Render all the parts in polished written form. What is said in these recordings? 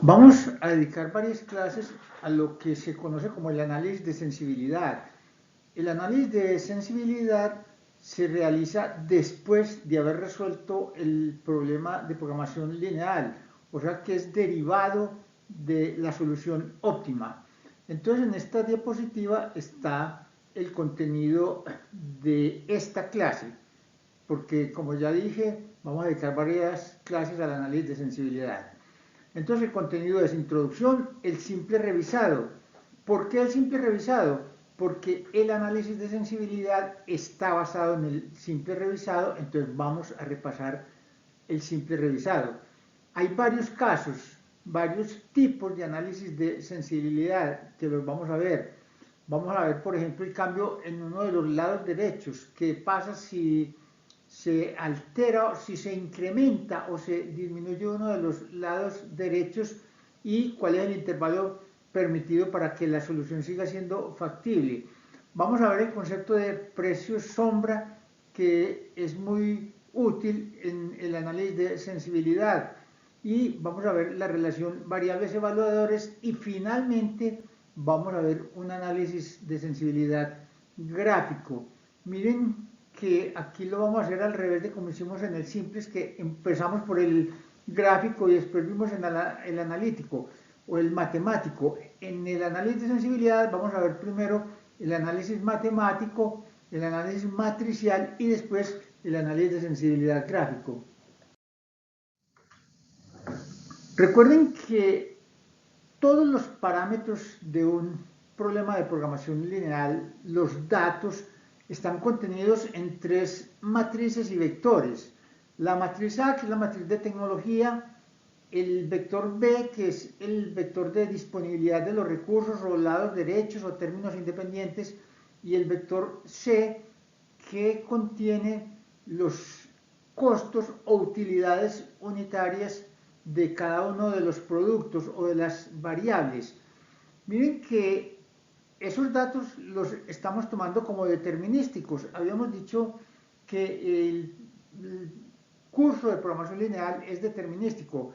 Vamos a dedicar varias clases a lo que se conoce como el análisis de sensibilidad. El análisis de sensibilidad se realiza después de haber resuelto el problema de programación lineal, o sea que es derivado de la solución óptima. Entonces en esta diapositiva está el contenido de esta clase, porque como ya dije, vamos a dedicar varias clases al análisis de sensibilidad. Entonces el contenido es introducción, el simple revisado. ¿Por qué el simple revisado? Porque el análisis de sensibilidad está basado en el simple revisado, entonces vamos a repasar el simple revisado. Hay varios casos, varios tipos de análisis de sensibilidad que los vamos a ver. Vamos a ver, por ejemplo, el cambio en uno de los lados derechos. ¿Qué pasa si se altera, si se incrementa o se disminuye uno de los lados derechos y cuál es el intervalo permitido para que la solución siga siendo factible? Vamos a ver el concepto de precio sombra, que es muy útil en el análisis de sensibilidad, y vamos a ver la relación variables evaluadores, y finalmente vamos a ver un análisis de sensibilidad gráfico. Miren que aquí lo vamos a hacer al revés de como hicimos en el simple, es que empezamos por el gráfico y después vimos en el analítico o el matemático. En el análisis de sensibilidad vamos a ver primero el análisis matemático, el análisis matricial y después el análisis de sensibilidad gráfico. Recuerden que todos los parámetros de un problema de programación lineal, los datos, están contenidos en tres matrices y vectores. La matriz A, que es la matriz de tecnología, el vector B, que es el vector de disponibilidad de los recursos o lados derechos o términos independientes, y el vector C, que contiene los costos o utilidades unitarias de cada uno de los productos o de las variables. Miren que esos datos los estamos tomando como determinísticos. Habíamos dicho que el curso de programación lineal es determinístico.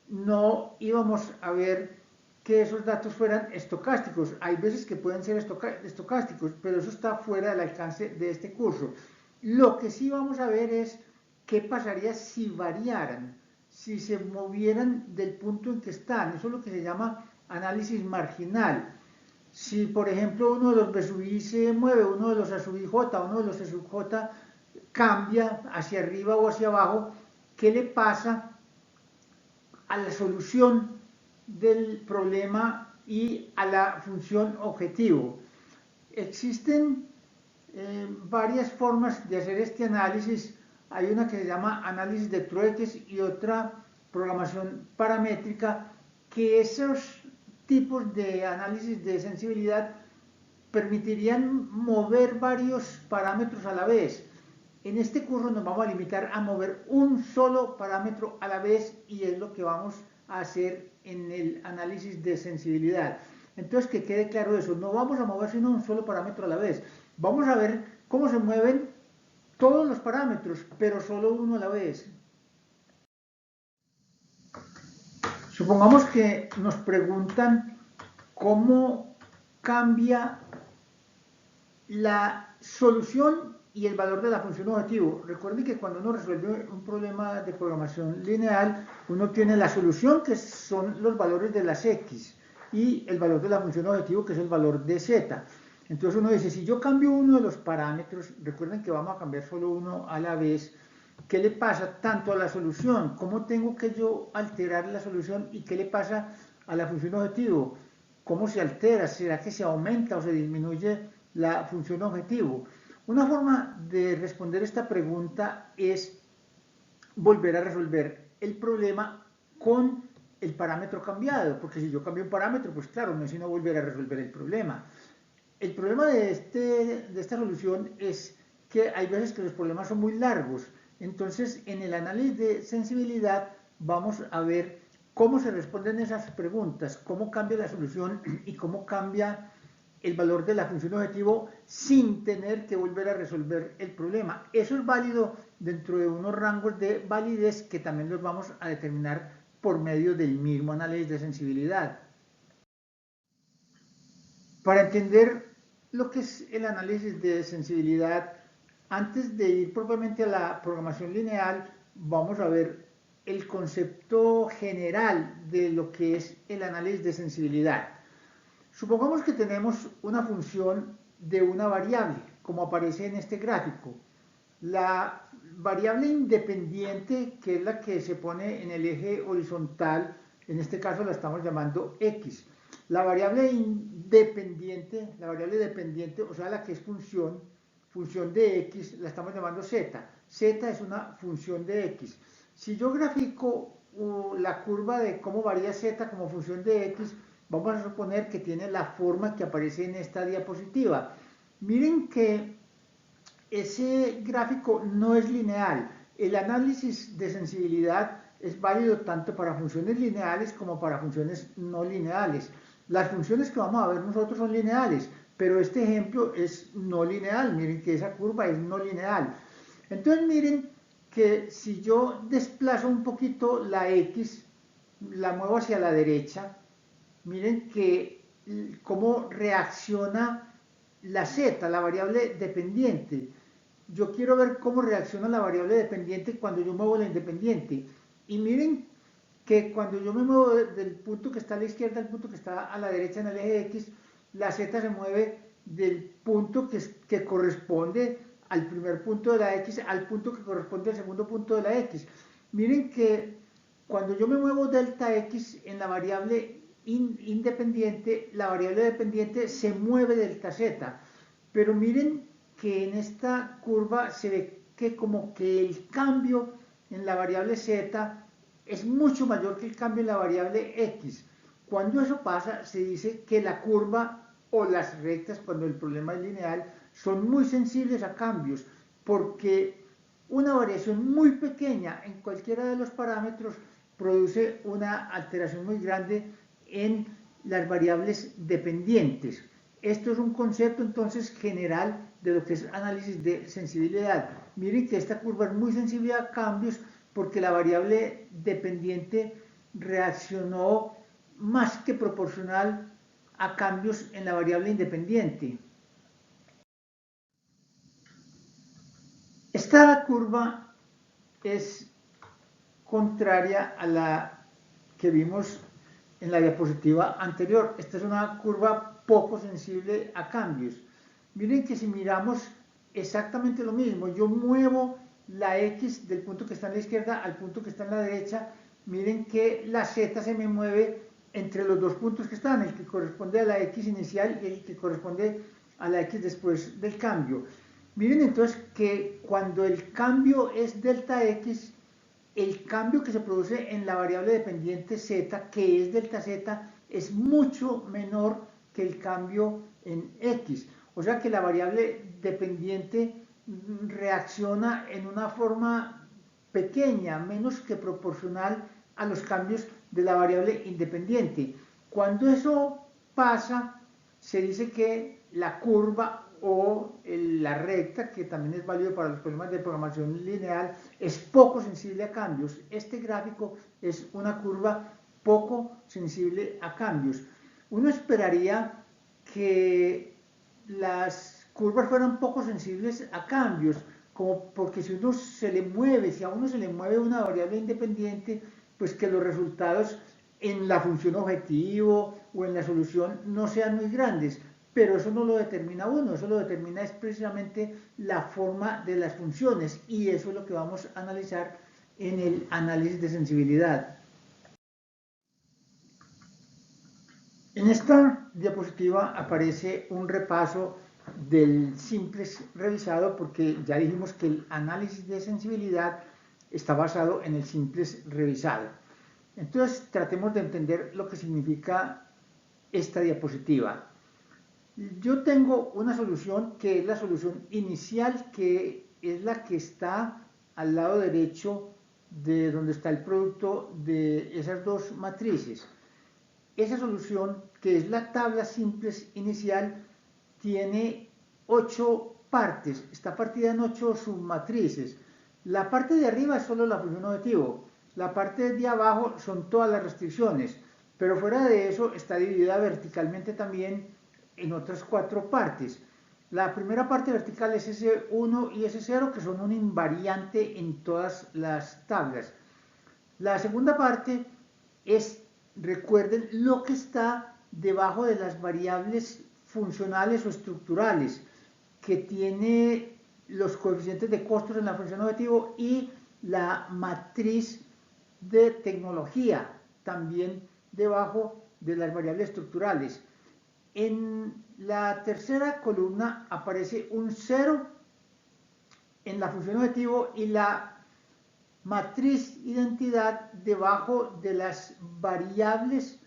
No íbamos a ver que esos datos fueran estocásticos. Hay veces que pueden ser estocásticos, pero eso está fuera del alcance de este curso. Lo que sí vamos a ver es qué pasaría si variaran, si se movieran del punto en que están. Eso es lo que se llama análisis marginal. Si, por ejemplo, uno de los B sub I se mueve, uno de los A sub I J, uno de los C sub J cambia hacia arriba o hacia abajo, ¿qué le pasa a la solución del problema y a la función objetivo? Existen varias formas de hacer este análisis. Hay una que se llama análisis de trueques y otra programación paramétrica, que esos tipos de análisis de sensibilidad permitirían mover varios parámetros a la vez. En este curso nos vamos a limitar a mover un solo parámetro a la vez, y es lo que vamos a hacer en el análisis de sensibilidad. Entonces, que quede claro eso, no vamos a mover sino un solo parámetro a la vez. Vamos a ver cómo se mueven todos los parámetros, pero solo uno a la vez. Supongamos que nos preguntan cómo cambia la solución y el valor de la función objetivo. Recuerden que cuando uno resuelve un problema de programación lineal, uno tiene la solución, que son los valores de las x, y el valor de la función objetivo, que es el valor de z. Entonces uno dice, si yo cambio uno de los parámetros, recuerden que vamos a cambiar solo uno a la vez, ¿qué le pasa tanto a la solución? ¿Cómo tengo que yo alterar la solución? ¿Y qué le pasa a la función objetivo? ¿Cómo se altera? ¿Será que se aumenta o se disminuye la función objetivo? Una forma de responder esta pregunta es volver a resolver el problema con el parámetro cambiado, porque si yo cambio un parámetro, pues claro, no es sino volver a resolver el problema. El problema de esta solución es que hay veces que los problemas son muy largos. Entonces, en el análisis de sensibilidad vamos a ver cómo se responden esas preguntas, cómo cambia la solución y cómo cambia el valor de la función objetivo sin tener que volver a resolver el problema. Eso es válido dentro de unos rangos de validez que también los vamos a determinar por medio del mismo análisis de sensibilidad. Para entender lo que es el análisis de sensibilidad, antes de ir propiamente a la programación lineal, vamos a ver el concepto general de lo que es el análisis de sensibilidad. Supongamos que tenemos una función de una variable, como aparece en este gráfico. La variable independiente, que es la que se pone en el eje horizontal, en este caso la estamos llamando x. La variable dependiente, o sea, la que es función de x, la estamos llamando z. Z es una función de x. Si yo grafico la curva de cómo varía z como función de x, vamos a suponer que tiene la forma que aparece en esta diapositiva. Miren que ese gráfico no es lineal. El análisis de sensibilidad es válido tanto para funciones lineales como para funciones no lineales. Las funciones que vamos a ver nosotros son lineales, pero este ejemplo es no lineal. Miren que esa curva es no lineal. Entonces miren que si yo desplazo un poquito la x, la muevo hacia la derecha, miren que cómo reacciona la z, la variable dependiente. Yo quiero ver cómo reacciona la variable dependiente cuando yo muevo la independiente. Y miren que cuando yo me muevo del punto que está a la izquierda al punto que está a la derecha en el eje X, la Z se mueve del punto que corresponde al primer punto de la X al punto que corresponde al segundo punto de la X. Miren que cuando yo me muevo delta X en la variable independiente, la variable dependiente se mueve delta Z. Pero miren que en esta curva se ve que como que el cambio en la variable z es mucho mayor que el cambio en la variable x. Cuando eso pasa, se dice que la curva o las rectas, cuando el problema es lineal, son muy sensibles a cambios, porque una variación muy pequeña en cualquiera de los parámetros produce una alteración muy grande en las variables dependientes. Esto es un concepto entonces general de lo que es análisis de sensibilidad. Miren que esta curva es muy sensible a cambios porque la variable dependiente reaccionó más que proporcional a cambios en la variable independiente. Esta curva es contraria a la que vimos en la diapositiva anterior. Esta es una curva poco sensible a cambios. Miren que si miramos exactamente lo mismo, yo muevo la X del punto que está en la izquierda al punto que está en la derecha, miren que la Z se me mueve entre los dos puntos que están, el que corresponde a la X inicial y el que corresponde a la X después del cambio. Miren entonces que cuando el cambio es delta X, el cambio que se produce en la variable dependiente z, que es delta z, es mucho menor que el cambio en x. O sea que la variable dependiente reacciona en una forma pequeña, menos que proporcional a los cambios de la variable independiente. Cuando eso pasa, se dice que la curva o la recta, que también es válido para los problemas de programación lineal, es poco sensible a cambios. Este gráfico es una curva poco sensible a cambios. Uno esperaría que las curvas fueran poco sensibles a cambios, como porque si a uno se le mueve una variable independiente, pues que los resultados en la función objetivo o en la solución no sean muy grandes. Pero eso no lo determina uno, eso lo determina es precisamente la forma de las funciones, y eso es lo que vamos a analizar en el análisis de sensibilidad. En esta diapositiva aparece un repaso del simplex revisado, porque ya dijimos que el análisis de sensibilidad está basado en el simplex revisado. Entonces tratemos de entender lo que significa esta diapositiva. Yo tengo una solución que es la solución inicial, que es la que está al lado derecho de donde está el producto de esas dos matrices. Esa solución, que es la tabla simplex inicial, tiene 8 partes, está partida en 8 submatrices. La parte de arriba es solo la función objetivo, la parte de abajo son todas las restricciones, pero fuera de eso está dividida verticalmente también en otras 4 partes. La primera parte vertical es S1 y S0, que son un invariante en todas las tablas. La segunda parte es, recuerden, lo que está debajo de las variables funcionales o estructurales, que tiene los coeficientes de costos en la función objetivo y la matriz de tecnología, también debajo de las variables estructurales. En la tercera columna aparece un 0 en la función objetivo y la matriz identidad debajo de las variables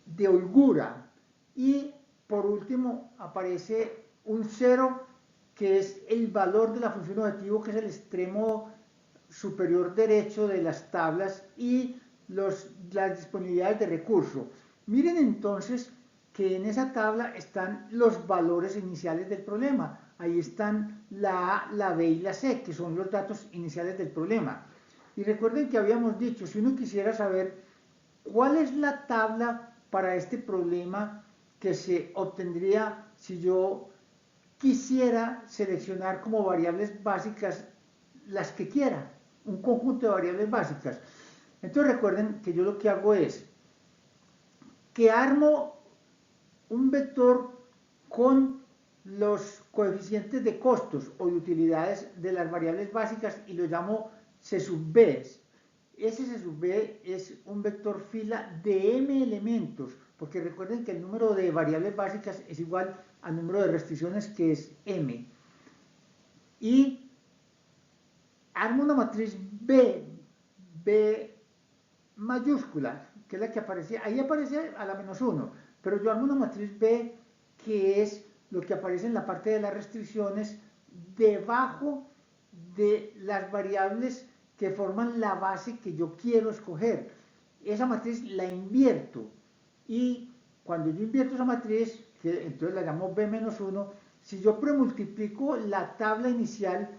de holgura. Y por último aparece un 0 que es el valor de la función objetivo, que es el extremo superior derecho de las tablas, y las disponibilidades de recurso. Miren entonces que en esa tabla están los valores iniciales del problema. Ahí están la A, la B y la C, que son los datos iniciales del problema. Y recuerden que habíamos dicho, si uno quisiera saber cuál es la tabla para este problema que se obtendría si yo quisiera seleccionar como variables básicas las que quiera, un conjunto de variables básicas. Entonces recuerden que yo lo que hago es que armo un vector con los coeficientes de costos o de utilidades de las variables básicas y lo llamo C sub B. Ese C sub B es un vector fila de m elementos, porque recuerden que el número de variables básicas es igual al número de restricciones, que es m. Y armo una matriz B mayúscula, que es la que aparece, ahí aparece a la menos 1, pero yo armo una matriz B que es lo que aparece en la parte de las restricciones debajo de las variables que forman la base que yo quiero escoger. Esa matriz la invierto y cuando yo invierto esa matriz, que entonces la llamo B-1, si yo premultiplico la tabla inicial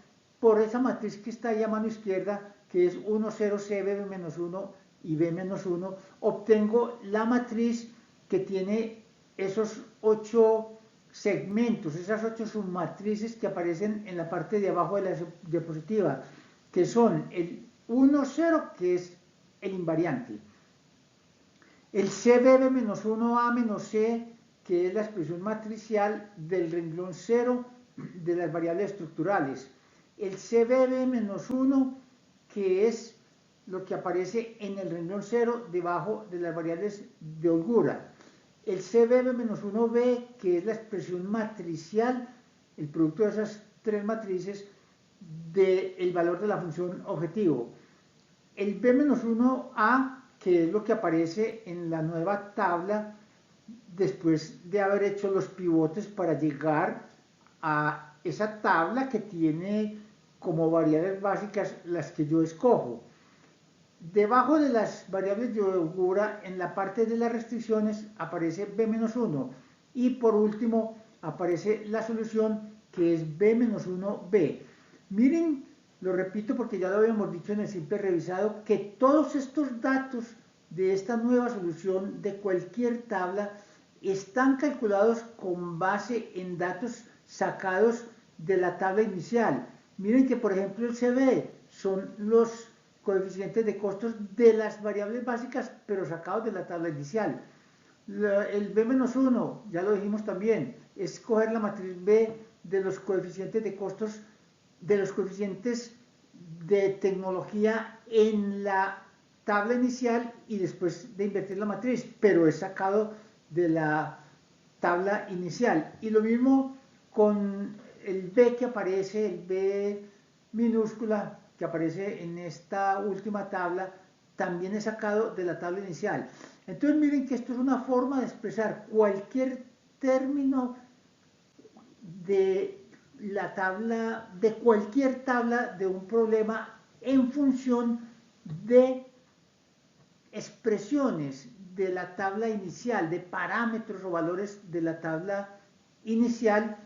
por esa matriz que está ahí a mano izquierda, que es 1, 0, C, B-1 y B-1, obtengo la matriz que tiene esos 8 segmentos, esas 8 submatrices que aparecen en la parte de abajo de la diapositiva, que son el 1, 0, que es el invariante, el CBB-1A-C, que es la expresión matricial del renglón 0 de las variables estructurales, el CBB-1, que es lo que aparece en el renglón 0 debajo de las variables de holgura, el CBB-1B, que es la expresión matricial, el producto de esas 3 matrices, del valor de la función objetivo, el B-1A, que es lo que aparece en la nueva tabla después de haber hecho los pivotes para llegar a esa tabla que tiene como variables básicas las que yo escojo. Debajo de las variables de holgura, en la parte de las restricciones, aparece B-1 y por último aparece la solución, que es B-1B. Miren, lo repito porque ya lo habíamos dicho en el simple revisado, que todos estos datos de esta nueva solución de cualquier tabla están calculados con base en datos sacados de la tabla inicial. Miren que, por ejemplo, el CB son los coeficientes de costos de las variables básicas, pero sacados de la tabla inicial. El B-1, ya lo dijimos también, es coger la matriz B de los coeficientes de costos, de los coeficientes de tecnología en la tabla inicial y después de invertir la matriz, pero es sacado de la tabla inicial. Y lo mismo con el B que aparece, el B minúscula que aparece en esta última tabla, también es sacado de la tabla inicial. Entonces miren que esto es una forma de expresar cualquier término de la tabla, de cualquier tabla de un problema en función de expresiones de la tabla inicial, de parámetros o valores de la tabla inicial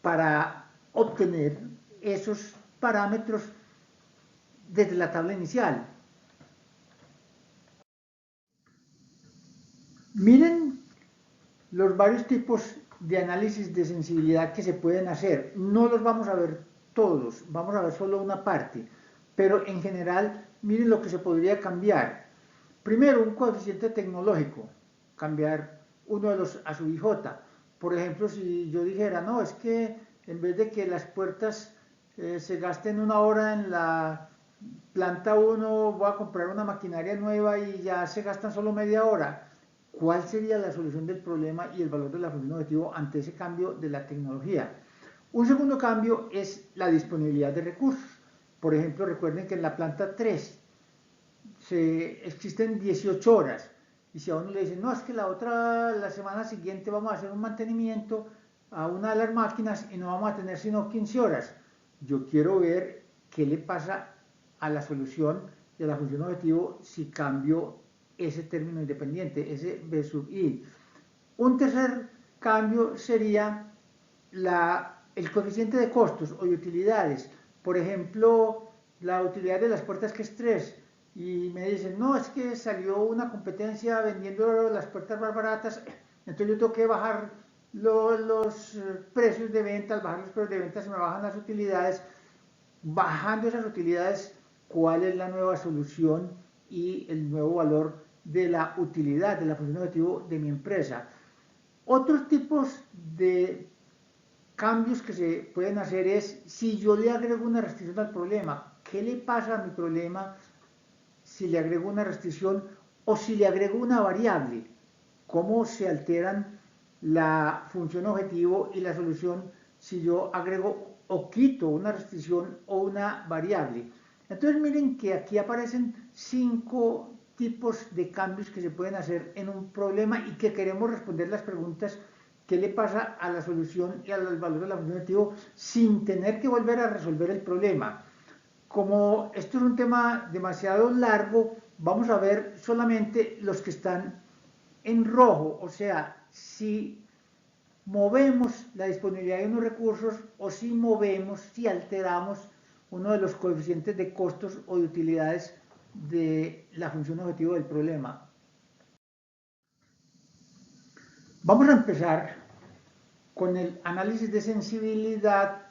para obtener esos parámetros desde la tabla inicial. Miren los varios tipos de análisis de sensibilidad que se pueden hacer. No los vamos a ver todos, vamos a ver solo una parte, pero en general miren lo que se podría cambiar. Primero, un coeficiente tecnológico, cambiar uno de los a sub IJ. Por ejemplo, si yo dijera, no, es que en vez de que las puertas se gasten 1 hora en la planta 1, voy a comprar una maquinaria nueva y ya se gastan solo media hora. ¿Cuál sería la solución del problema y el valor de la función objetivo ante ese cambio de la tecnología? Un segundo cambio es la disponibilidad de recursos. Por ejemplo, recuerden que en la planta 3 existen 18 horas. Y si a uno le dicen, no, es que la semana siguiente vamos a hacer un mantenimiento a una de las máquinas y no vamos a tener sino 15 horas. Yo quiero ver qué le pasa a la solución de la función objetivo si cambio ese término independiente, ese B sub I. Un tercer cambio sería el coeficiente de costos o de utilidades. Por ejemplo, la utilidad de las puertas, que es 3, y me dicen, no, es que salió una competencia vendiendo las puertas más baratas, entonces yo tengo que bajar los precios de venta. Al bajar los precios de venta se me bajan las utilidades. Bajando esas utilidades, ¿cuál es la nueva solución y el nuevo valor de la utilidad, de la función objetivo de mi empresa? Otros tipos de cambios que se pueden hacer es, si yo le agrego una restricción al problema, ¿qué le pasa a mi problema si le agrego una restricción o si le agrego una variable? ¿Cómo se alteran la función objetivo y la solución si yo agrego o quito una restricción o una variable? Entonces miren que aquí aparecen 5 tipos de cambios que se pueden hacer en un problema y que queremos responder las preguntas: ¿qué le pasa a la solución y al valor de la función objetivo sin tener que volver a resolver el problema? Como esto es un tema demasiado largo, vamos a ver solamente los que están en rojo, o sea, si movemos la disponibilidad de unos recursos o si movemos, si alteramos uno de los coeficientes de costos o de utilidades de la función objetivo del problema. Vamos a empezar con el análisis de sensibilidad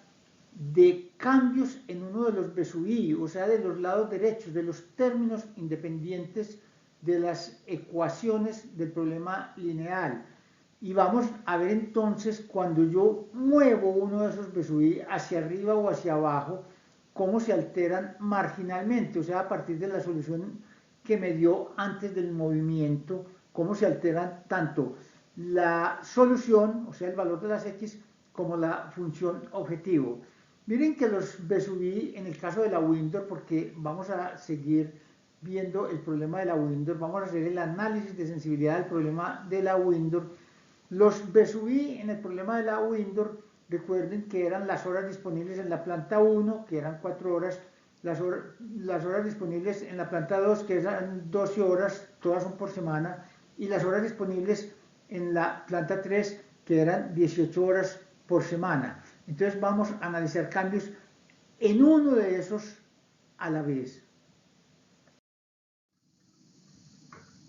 de cambios en uno de los B sub I, o sea, de los lados derechos, de los términos independientes de las ecuaciones del problema lineal. Y vamos a ver entonces, cuando yo muevo uno de esos B sub I hacia arriba o hacia abajo, cómo se alteran marginalmente, o sea, a partir de la solución que me dio antes del movimiento, cómo se alteran tanto la solución, o sea, el valor de las X, como la función objetivo. Miren que los B sub I, en el caso de la Windor, porque vamos a seguir viendo el problema de la Windor, vamos a hacer el análisis de sensibilidad del problema de la Windor. Los B sub I en el problema de la Windor, recuerden que eran las horas disponibles en la planta 1, que eran 4 horas, las horas disponibles en la planta 2, que eran 12 horas, todas son por semana, y las horas disponibles en la planta 3, que eran 18 horas por semana. Entonces vamos a analizar cambios en uno de esos a la vez.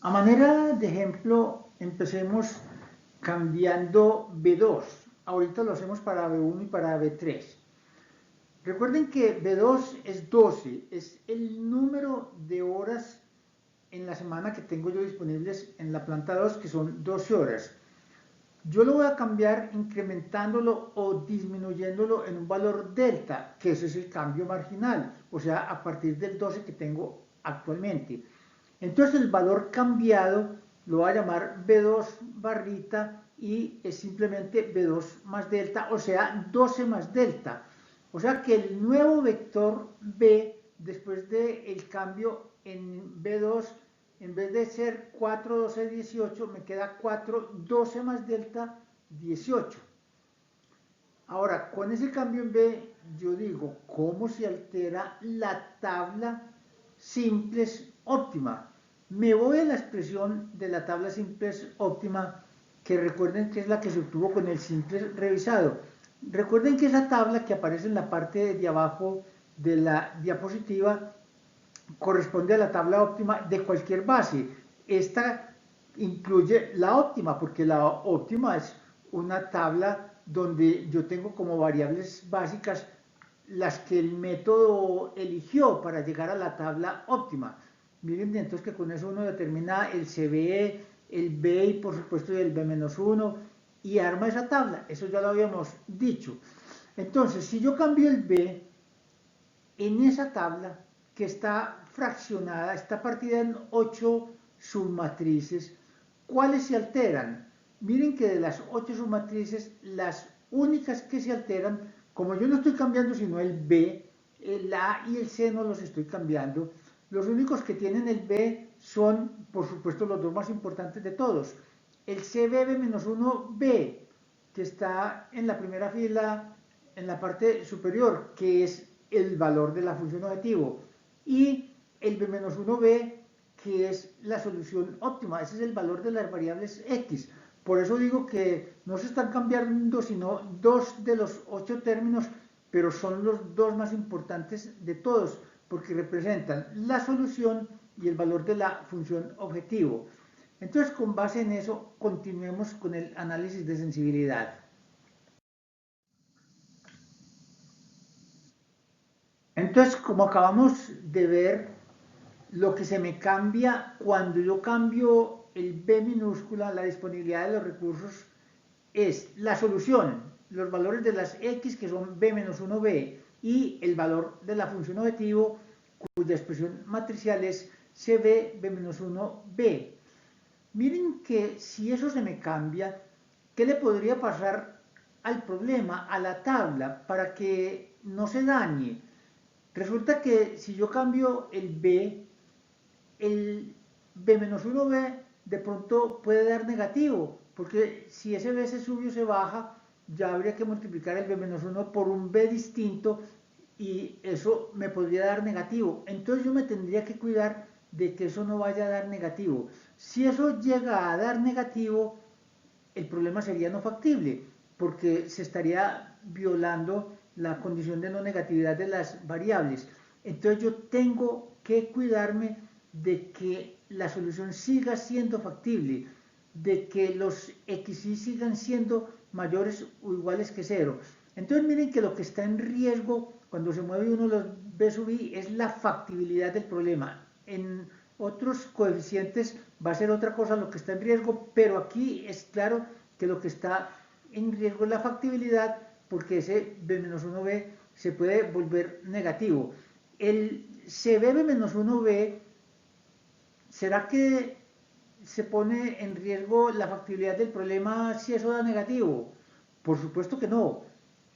A manera de ejemplo, empecemos cambiando B2. Ahorita lo hacemos para B1 y para B3. Recuerden que B2 es 12, es el número de horas en la semana que tengo yo disponibles en la planta 2, que son 12 horas. Yo lo voy a cambiar incrementándolo o disminuyéndolo en un valor delta, que ese es el cambio marginal, o sea, a partir del 12 que tengo actualmente. Entonces el valor cambiado lo voy a llamar B2 barrita y es simplemente B2 más delta, o sea, 12 más delta. O sea que el nuevo vector B, después del cambio en B2, en vez de ser 4, 12, 18, me queda 4, 12 más delta, 18. Ahora, con ese cambio en B, yo digo, ¿cómo se altera la tabla simples óptima? Me voy a la expresión de la tabla simples óptima, que recuerden que es la que se obtuvo con el simple revisado. Recuerden que esa tabla que aparece en la parte de abajo de la diapositiva corresponde a la tabla óptima de cualquier base. Esta incluye la óptima, porque la óptima es una tabla donde yo tengo como variables básicas las que el método eligió para llegar a la tabla óptima. Miren, entonces que con eso uno determina el CBE, el B y por supuesto el B-1 y arma esa tabla. Eso ya lo habíamos dicho. Entonces, si yo cambio el B en esa tabla que está fraccionada, está partida en 8 submatrices, ¿cuáles se alteran? Miren que de las 8 submatrices, las únicas que se alteran, como yo no estoy cambiando sino el B, el A y el C no los estoy cambiando, los únicos que tienen el B son, por supuesto, los dos más importantes de todos. El CBB-1B, que está en la primera fila, en la parte superior, que es el valor de la función objetivo, y el B-1B, que es la solución óptima, ese es el valor de las variables X. Por eso digo que no se están cambiando sino 2 de los 8 términos, pero son los dos más importantes de todos, porque representan la solución y el valor de la función objetivo. Entonces, con base en eso, continuemos con el análisis de sensibilidad. Entonces, como acabamos de ver, lo que se me cambia cuando yo cambio el B minúscula, la disponibilidad de los recursos, es la solución, los valores de las X que son B-1B y el valor de la función objetivo cuya expresión matricial es CB-B-1B. Miren que si eso se me cambia, ¿qué le podría pasar al problema, a la tabla, para que no se dañe? Resulta que si yo cambio el B-1B de pronto puede dar negativo, porque si ese B se sube o se baja, ya habría que multiplicar el B-1 por un B distinto y eso me podría dar negativo. Entonces yo me tendría que cuidar de que eso no vaya a dar negativo. Si eso llega a dar negativo, el problema sería no factible, porque se estaría violando la condición de no negatividad de las variables. Entonces yo tengo que cuidarme de que la solución siga siendo factible, de que los xy sigan siendo mayores o iguales que 0. Entonces miren que lo que está en riesgo cuando se mueve uno de los b sub i es la factibilidad del problema. En otros coeficientes va a ser otra cosa lo que está en riesgo, pero aquí es claro que lo que está en riesgo es la factibilidad, porque ese b-1b se puede volver negativo. El cbb-1b, ¿será que se pone en riesgo la factibilidad del problema si eso da negativo? Por supuesto que no.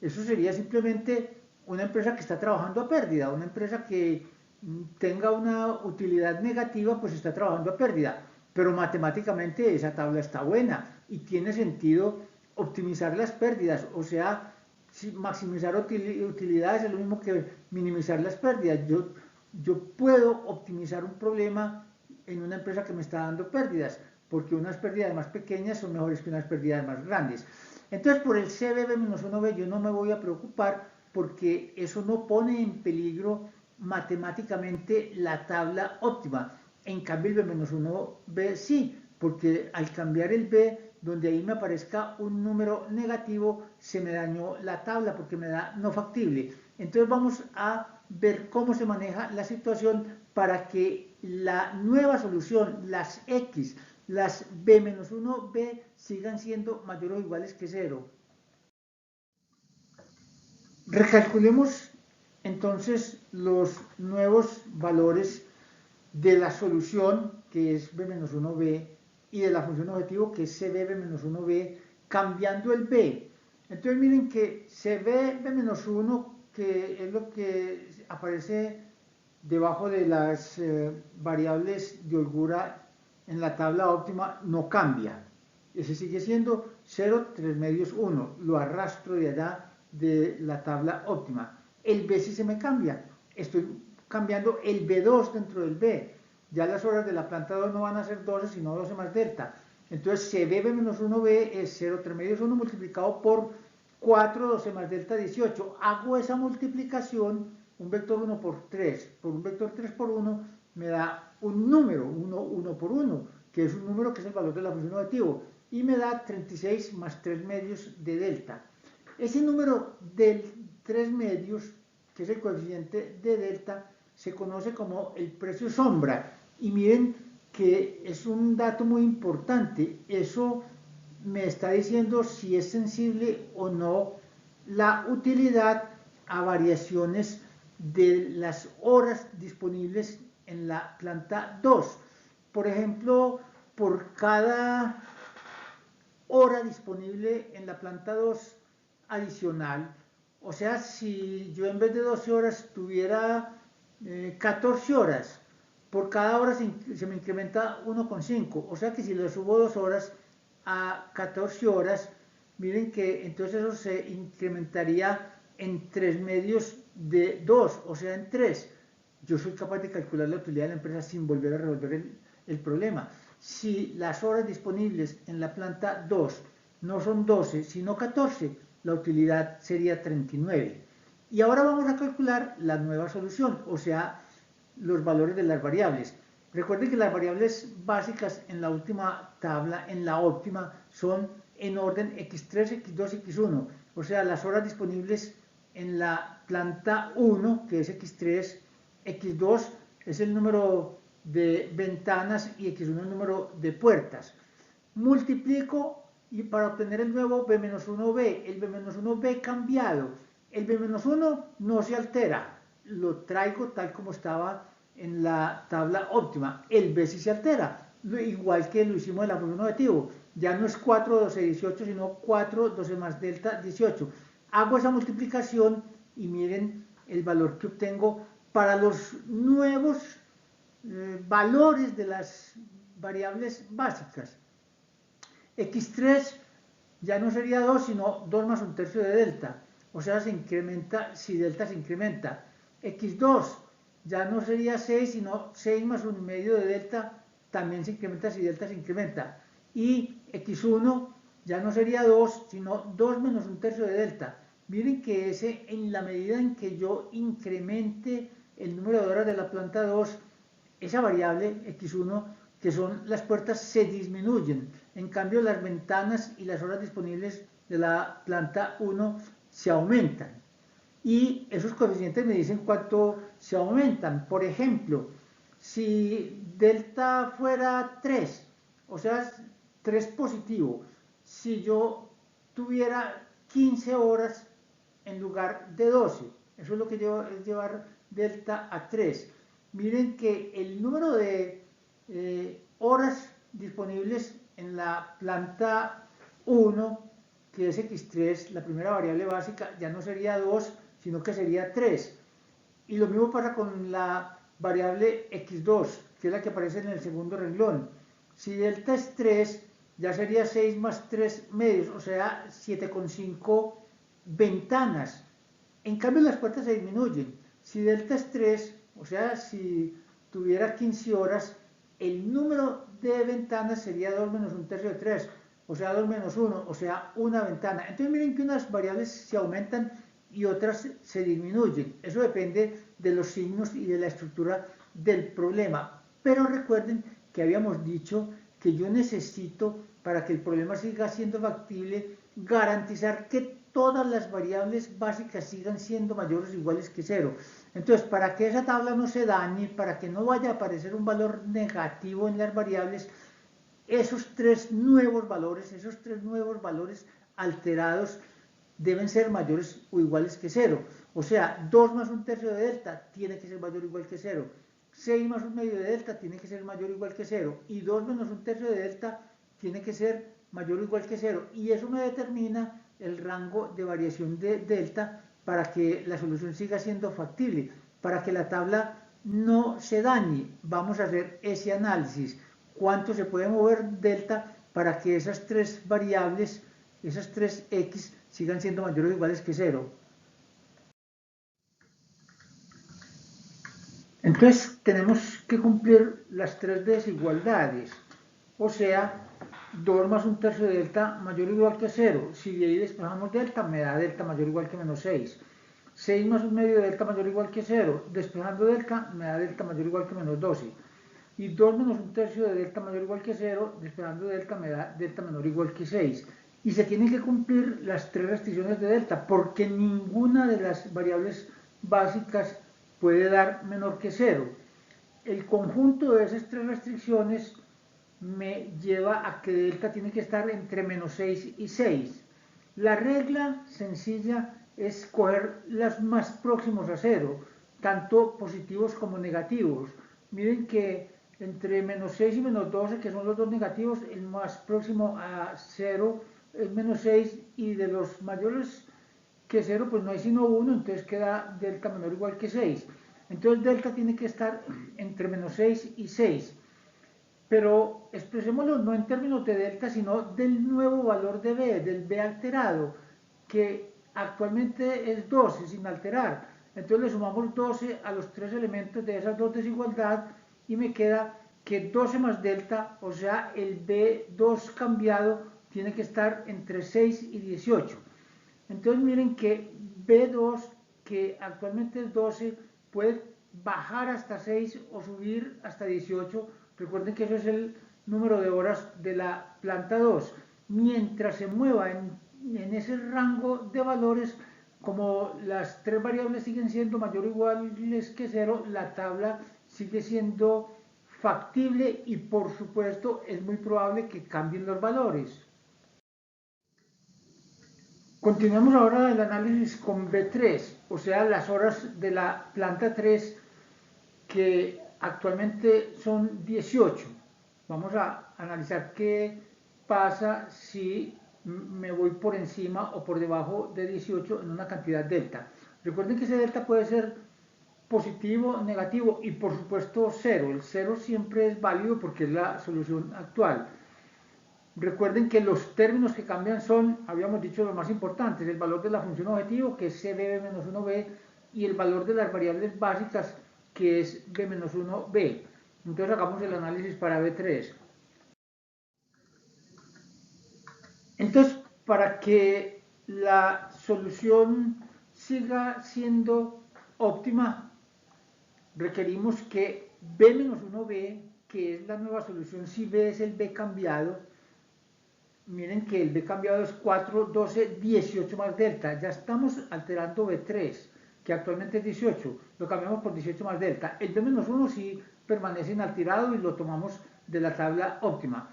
Eso sería simplemente una empresa que está trabajando a pérdida, una empresa que tenga una utilidad negativa, pues está trabajando a pérdida. Pero matemáticamente esa tabla está buena y tiene sentido optimizar las pérdidas, o sea, maximizar utilidades es lo mismo que minimizar las pérdidas. Yo puedo optimizar un problema en una empresa que me está dando pérdidas, porque unas pérdidas más pequeñas son mejores que unas pérdidas más grandes. Entonces, por el CBB-1B yo no me voy a preocupar porque eso no pone en peligro matemáticamente la tabla óptima. En cambio, el B-1B sí, porque al cambiar el B, donde ahí me aparezca un número negativo, se me dañó la tabla porque me da no factible. Entonces vamos a ver cómo se maneja la situación para que la nueva solución, las X, las B-1B, sigan siendo mayores o iguales que 0. Recalculemos entonces los nuevos valores de la solución, que es B-1B, y de la función objetivo, que es CB-B-1B, cambiando el B. Entonces miren que CB-B-1, que es lo que aparece debajo de las variables de holgura en la tabla óptima, no cambia. Ese sigue siendo 0, 3 medios, 1. Lo arrastro de allá de la tabla óptima. El B sí se me cambia. Estoy cambiando el B2 dentro del B. Ya las horas de la planta 2 no van a ser 12, sino 12 más delta. Entonces CB menos 1B es 0, 3 medios 1 multiplicado por 4, 12 más delta 18. Hago esa multiplicación, un vector 1 por 3, por un vector 3 por 1, me da un número, 1 por 1, que es un número que es el valor de la función objetivo, y me da 36 más 3 medios de delta. Ese número del 3 medios, que es el coeficiente de delta, se conoce como el precio sombra. Y miren que es un dato muy importante. Eso me está diciendo si es sensible o no la utilidad a variaciones de las horas disponibles en la planta 2. Por ejemplo, por cada hora disponible en la planta 2 adicional, o sea, si yo en vez de 12 horas tuviera 14 horas, por cada hora se me incrementa 1,5, o sea que si le subo 2 horas a 14 horas, miren que entonces eso se incrementaría en 3 medios de 2, o sea en 3. Yo soy capaz de calcular la utilidad de la empresa sin volver a resolver el problema. Si las horas disponibles en la planta 2 no son 12, sino 14, la utilidad sería 39. Y ahora vamos a calcular la nueva solución, o sea, los valores de las variables. Recuerden que las variables básicas en la última tabla, en la óptima, son en orden x3, x2, x1. O sea, las horas disponibles en la planta 1, que es x3, x2 es el número de ventanas y x1 el número de puertas. Multiplico y para obtener el nuevo b-1b, el b-1b cambiado. El b-1 no se altera, lo traigo tal como estaba en la tabla óptima. El b sí se altera, igual que lo hicimos en la función objetivo. Ya no es 4, 12, 18, sino 4, 12 más delta, 18. Hago esa multiplicación y miren el valor que obtengo para los nuevos valores de las variables básicas. X3 ya no sería 2, sino 2 más un tercio de delta. O sea, se incrementa si delta se incrementa. X2 ya no sería 6, sino 6 más 1 medio de delta, también se incrementa si delta se incrementa. Y X1 ya no sería 2, sino 2 menos un tercio de delta. Miren que ese, en la medida en que yo incremente el número de horas de la planta 2, esa variable X1, que son las puertas, se disminuyen. En cambio, las ventanas y las horas disponibles de la planta 1 se aumentan. Y esos coeficientes me dicen cuánto se aumentan. Por ejemplo, si delta fuera 3, o sea, 3 positivo, si yo tuviera 15 horas en lugar de 12, eso es lo que es llevar delta a 3. Miren que el número de horas disponibles en la planta 1, que es x3, la primera variable básica, ya no sería 2, sino que sería 3. Y lo mismo pasa con la variable x2, que es la que aparece en el segundo renglón. Si delta es 3, ya sería 6 más 3 medios, o sea, 7,5 ventanas. En cambio, las puertas se disminuyen. Si delta es 3, o sea, si tuviera 15 horas, el número de ventanas sería 2 menos un tercio de 3, o sea, 2 menos 1, o sea, una ventana. Entonces miren que unas variables se aumentan y otras se disminuyen. Eso depende de los signos y de la estructura del problema. Pero recuerden que habíamos dicho que yo necesito, para que el problema siga siendo factible, garantizar que todas las variables básicas sigan siendo mayores o iguales que 0. Entonces, para que esa tabla no se dañe, para que no vaya a aparecer un valor negativo en las variables, esos tres nuevos valores alterados, deben ser mayores o iguales que 0. O sea, 2 más un tercio de delta tiene que ser mayor o igual que 0. 6 más un medio de delta tiene que ser mayor o igual que 0. Y 2 menos un tercio de delta tiene que ser mayor o igual que 0. Y eso me determina el rango de variación de delta para que la solución siga siendo factible. Para que la tabla no se dañe, vamos a hacer ese análisis. ¿Cuánto se puede mover delta para que esas tres variables, esas tres x, sigan siendo mayores o iguales que 0? Entonces tenemos que cumplir las tres desigualdades. O sea, 2 más un tercio de delta mayor o igual que 0. Si de ahí despejamos delta, me da delta mayor o igual que menos 6. 6 más un medio de delta mayor o igual que 0. Despejando delta, me da delta mayor o igual que menos 12. Y 2 menos un tercio de delta mayor o igual que 0, despejando delta, me da delta menor o igual que 6. Y se tienen que cumplir las tres restricciones de delta, porque ninguna de las variables básicas puede dar menor que 0. El conjunto de esas tres restricciones me lleva a que delta tiene que estar entre menos 6 y 6. La regla sencilla es coger los más próximos a 0, tanto positivos como negativos. Miren que entre menos 6 y menos 12, que son los dos negativos, el más próximo a 0 es menos 6, y de los mayores que 0 pues no hay sino 1, entonces queda delta menor o igual que 6. Entonces delta tiene que estar entre menos 6 y 6. Pero expresémoslo no en términos de delta, sino del nuevo valor de b, del b alterado, que actualmente es 12 sin alterar. Entonces le sumamos 12 a los tres elementos de esas dos desigualdades y me queda que 12 más delta, o sea, el b2 cambiado, tiene que estar entre 6 y 18. Entonces miren que b2, que actualmente es 12, puede bajar hasta 6 o subir hasta 18. Recuerden que eso es el número de horas de la planta 2. Mientras se mueva en ese rango de valores, como las tres variables siguen siendo mayor o iguales que 0, la tabla sigue siendo factible y por supuesto es muy probable que cambien los valores. Continuamos ahora el análisis con B3, o sea, las horas de la planta 3, que actualmente son 18. Vamos a analizar qué pasa si me voy por encima o por debajo de 18 en una cantidad delta. Recuerden que ese delta puede ser positivo, negativo y por supuesto 0. El 0 siempre es válido porque es la solución actual. Recuerden que los términos que cambian son, habíamos dicho, los más importantes: el valor de la función objetivo, que es cb menos 1b, y el valor de las variables básicas, que es b menos 1b. Entonces hagamos el análisis para b3. Entonces, para que la solución siga siendo óptima, requerimos que b menos 1b, que es la nueva solución si b es el b cambiado, miren que el b cambiado es 4, 12, 18 más delta. Ya estamos alterando b3, que actualmente es 18. Lo cambiamos por 18 más delta. El b menos 1 sí permanece inalterado y lo tomamos de la tabla óptima.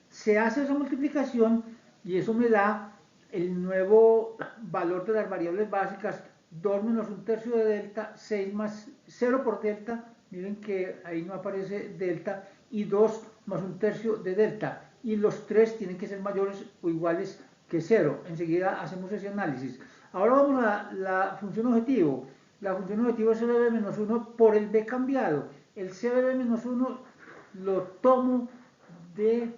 Se hace esa multiplicación y eso me da el nuevo valor de las variables básicas: 2 menos un tercio de delta, 6 más 0 por delta, miren que ahí no aparece delta, y 2 más un tercio de delta, y los tres tienen que ser mayores o iguales que 0. Enseguida hacemos ese análisis. Ahora vamos a la función objetivo. La función objetivo es cb menos 1 por el b cambiado. El cb menos 1 lo tomo de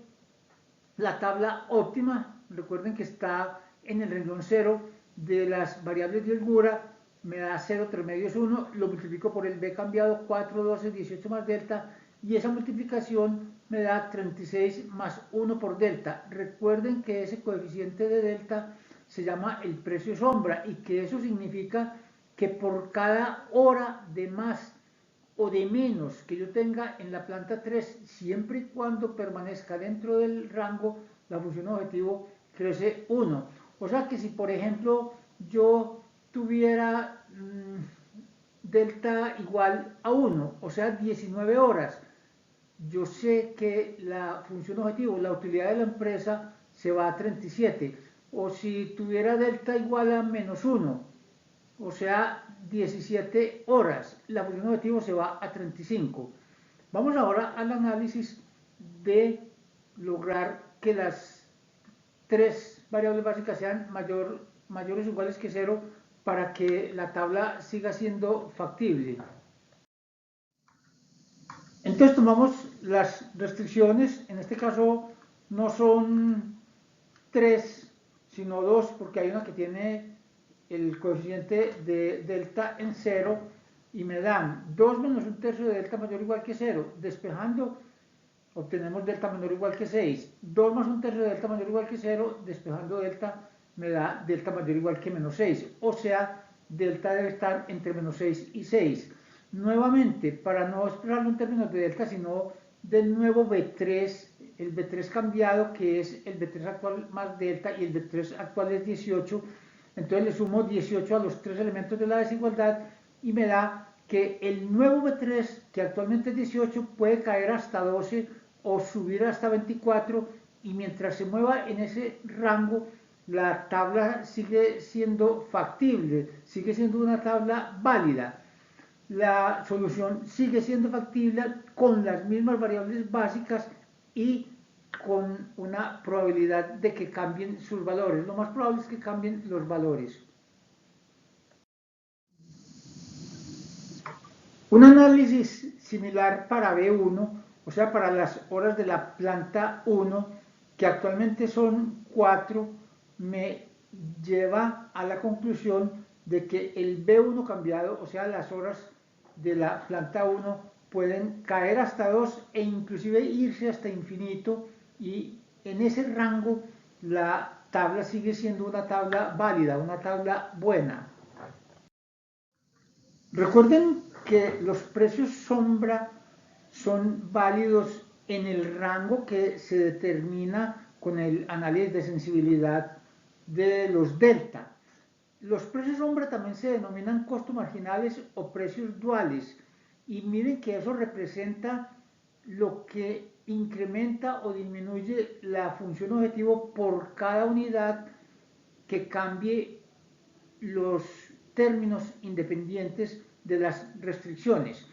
la tabla óptima. Recuerden que está en el renglón 0 de las variables de holgura. Me da 0, 3 medios 1, lo multiplico por el b cambiado, 4, 12, 18 más delta, y esa multiplicación me da 36 más 1 por delta. Recuerden que ese coeficiente de delta se llama el precio sombra, y que eso significa que por cada hora de más o de menos que yo tenga en la planta 3, siempre y cuando permanezca dentro del rango, la función objetivo crece 1. O sea que si, por ejemplo, yo tuviera delta igual a 1, o sea 19 horas, yo sé que la función objetivo, la utilidad de la empresa, se va a 37. O si tuviera delta igual a menos 1, o sea 17 horas, la función objetivo se va a 35. Vamos ahora al análisis de lograr que las tres variables básicas sean mayores o iguales que 0 para que la tabla siga siendo factible. Entonces tomamos las restricciones, en este caso no son 3 sino 2, porque hay una que tiene el coeficiente de delta en 0, y me dan 2 menos un tercio de delta mayor o igual que 0. Despejando obtenemos delta menor o igual que 6. 2 más un tercio de delta mayor o igual que 0, despejando delta me da delta mayor o igual que menos 6. O sea, delta debe estar entre menos 6 y 6. Nuevamente, para no expresarlo en términos de delta, sino del nuevo B3, el B3 cambiado, que es el B3 actual más delta, y el B3 actual es 18. Entonces le sumo 18 a los tres elementos de la desigualdad y me da que el nuevo B3, que actualmente es 18, puede caer hasta 12 o subir hasta 24, y mientras se mueva en ese rango, la tabla sigue siendo factible, sigue siendo una tabla válida. La solución sigue siendo factible con las mismas variables básicas y con una probabilidad de que cambien sus valores. Lo más probable es que cambien los valores. Un análisis similar para B1, o sea, para las horas de la planta 1, que actualmente son 4, me lleva a la conclusión de que el B1 cambiado, o sea, las horas de la planta 1, pueden caer hasta 2 e inclusive irse hasta infinito, y en ese rango la tabla sigue siendo una tabla válida, una tabla buena. Recuerden que los precios sombra son válidos en el rango que se determina con el análisis de sensibilidad de los delta. Los precios sombra también se denominan costos marginales o precios duales, y miren que eso representa lo que incrementa o disminuye la función objetivo por cada unidad que cambie los términos independientes de las restricciones.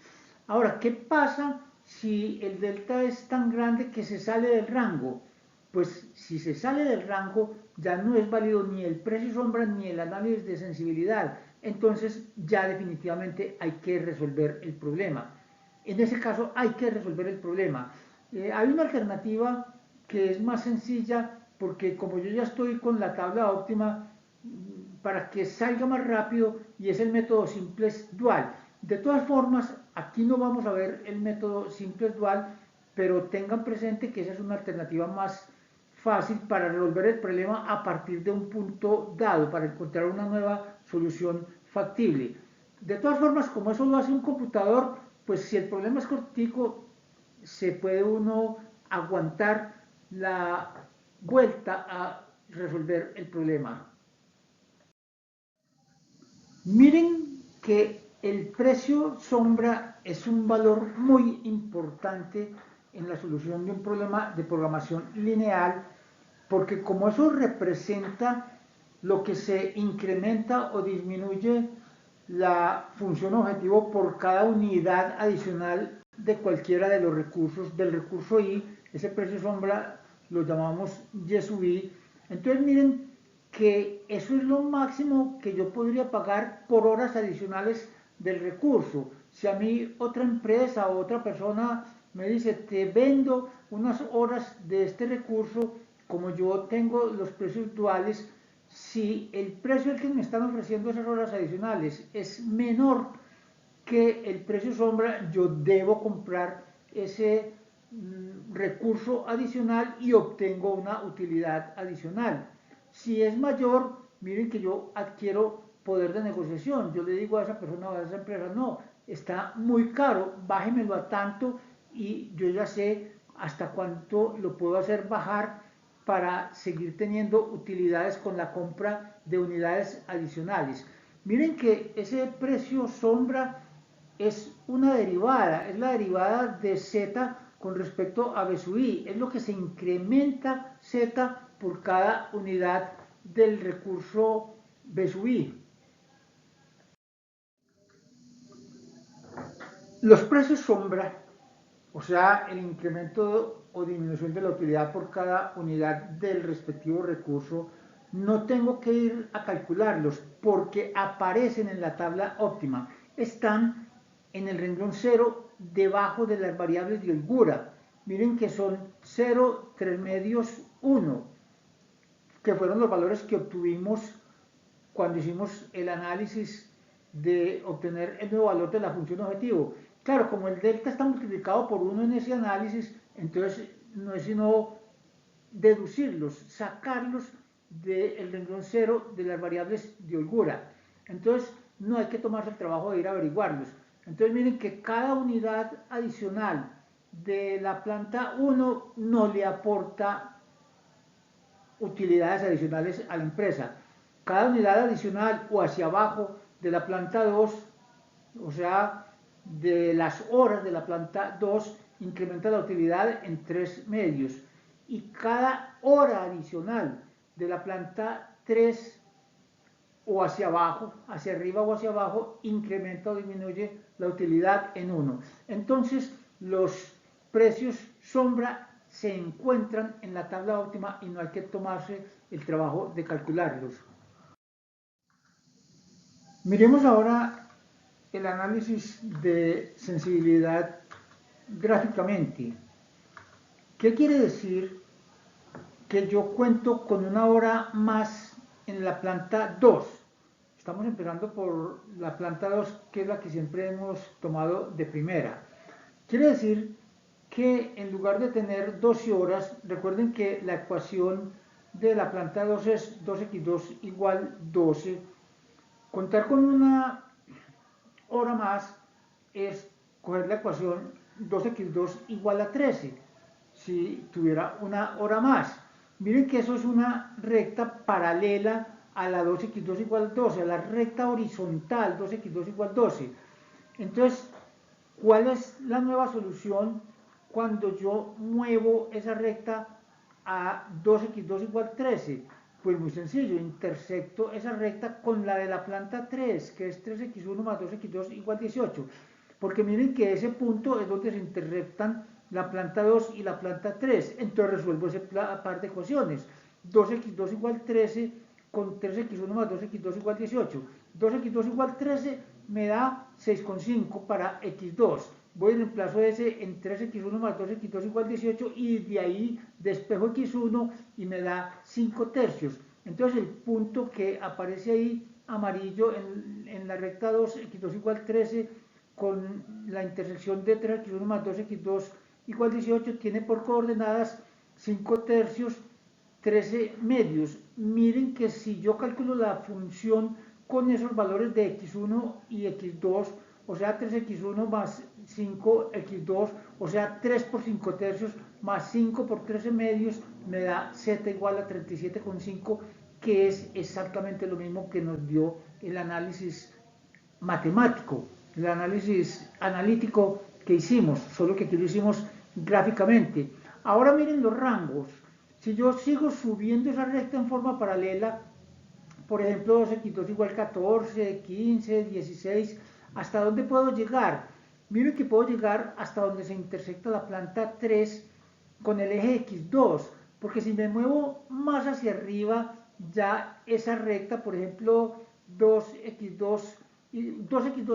Ahora, ¿qué pasa si el delta es tan grande que se sale del rango? Pues si se sale del rango ya no es válido ni el precio sombra ni el análisis de sensibilidad. Entonces ya definitivamente hay que resolver el problema. En ese caso hay que resolver el problema. Hay una alternativa que es más sencilla, porque como yo ya estoy con la tabla óptima, para que salga más rápido, y es el método simplex dual. De todas formas, aquí no vamos a ver el método simplex dual, pero tengan presente que esa es una alternativa más fácil para resolver el problema a partir de un punto dado, para encontrar una nueva solución factible. De todas formas, como eso lo hace un computador, pues si el problema es cortico, se puede uno aguantar la vuelta a resolver el problema. Miren que el precio sombra es un valor muy importante en la solución de un problema de programación lineal, porque como eso representa lo que se incrementa o disminuye la función objetivo por cada unidad adicional de cualquiera de los recursos, del recurso I, ese precio sombra lo llamamos Y sub I. Entonces miren que eso es lo máximo que yo podría pagar por horas adicionales del recurso. Si a mí otra empresa o otra persona me dice, te vendo unas horas de este recurso, como yo tengo los precios duales, si el precio al que me están ofreciendo esas horas adicionales es menor que el precio sombra, yo debo comprar ese recurso adicional y obtengo una utilidad adicional. Si es mayor, miren que yo adquiero poder de negociación. Yo le digo a esa persona o a esa empresa, no, está muy caro, bájemelo a tanto, y yo ya sé hasta cuánto lo puedo hacer bajar para seguir teniendo utilidades con la compra de unidades adicionales. Miren que ese precio sombra es una derivada, es la derivada de z con respecto a B sub I, es lo que se incrementa z por cada unidad del recurso B sub I. Los precios sombra, o sea, el incremento o disminución de la utilidad por cada unidad del respectivo recurso, no tengo que ir a calcularlos porque aparecen en la tabla óptima. Están en el renglón 0 debajo de las variables de holgura. Miren que son 0, 3 medios, 1, que fueron los valores que obtuvimos cuando hicimos el análisis de obtener el nuevo valor de la función objetivo. Claro, como el delta está multiplicado por 1 en ese análisis, Entonces no es sino deducirlos, sacarlos del renglón cero de las variables de holgura. Entonces no hay que tomarse el trabajo de ir a averiguarlos. Entonces miren que cada unidad adicional de la planta 1 no le aporta utilidades adicionales a la empresa. Cada unidad adicional o hacia abajo de la planta 2, o sea, de las horas de la planta 2, incrementa la utilidad en 3 medios. Y cada hora adicional de la planta 3 o hacia abajo, hacia arriba o hacia abajo, incrementa o disminuye la utilidad en 1. Entonces, los precios sombra se encuentran en la tabla óptima y no hay que tomarse el trabajo de calcularlos. Miremos ahora el análisis de sensibilidad gráficamente. ¿Qué quiere decir? Que yo cuento con una hora más en la planta 2. Estamos empezando por la planta 2, que es la que siempre hemos tomado de primera. Quiere decir que en lugar de tener 12 horas, recuerden que la ecuación de la planta 2 es 2x2 igual 12. Contar con una hora más es coger la ecuación 2x2 igual a 13, si tuviera una hora más. Miren que eso es una recta paralela a la 2x2 igual 12, a la recta horizontal 2x2 igual 12. Entonces, ¿cuál es la nueva solución cuando yo muevo esa recta a 2x2 igual 13? Pues muy sencillo, intersecto esa recta con la de la planta 3, que es 3x1 más 2x2 igual 18. Porque miren que ese punto es donde se intersectan la planta 2 y la planta 3. Entonces resuelvo ese par de ecuaciones. 2x2 igual 13 con 3x1 más 2x2 igual 18. 2x2 igual 13 me da 6,5 para x2. Voy y reemplazo ese en 3x1 más 2x2 igual 18 y de ahí despejo x1 y me da 5 tercios. Entonces el punto que aparece ahí amarillo en la recta 2, x2 igual 13, con la intersección de 3x1 más 2x2 igual 18, tiene por coordenadas 5 tercios, 13 medios. Miren que si yo calculo la función con esos valores de x1 y x2, o sea 3x1 más 5x2, o sea 3 por 5 tercios más 5 por 13 medios, me da z igual a 37,5, que es exactamente lo mismo que nos dio el análisis matemático, el análisis analítico que hicimos, solo que aquí lo hicimos gráficamente. Ahora miren los rangos. Si yo sigo subiendo esa recta en forma paralela, por ejemplo 2x2 igual 14, 15, 16, ¿hasta dónde puedo llegar? Miren que puedo llegar hasta donde se intersecta la planta 3 con el eje x2, porque si me muevo más hacia arriba, ya esa recta, por ejemplo 2x2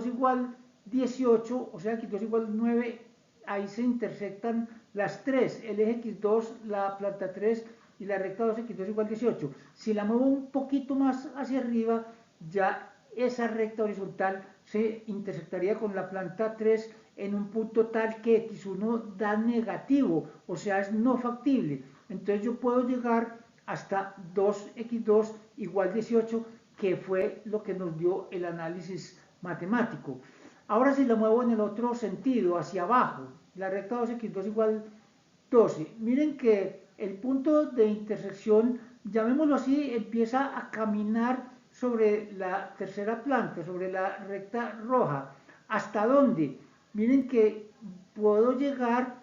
igual 18, o sea x2 igual 9, ahí se intersectan las tres, el eje x2, la planta 3 y la recta 2x2 igual 18. Si la muevo un poquito más hacia arriba, ya esa recta horizontal se intersectaría con la planta 3 en un punto tal que x1 da negativo, o sea, es no factible. Entonces yo puedo llegar hasta 2x2 igual 18, que fue lo que nos dio el análisis matemático. Ahora si la muevo en el otro sentido, hacia abajo, la recta 2x2 igual 12, miren que el punto de intersección, llamémoslo así, empieza a caminar sobre la tercera planta, sobre la recta roja. ¿Hasta dónde? Miren que puedo llegar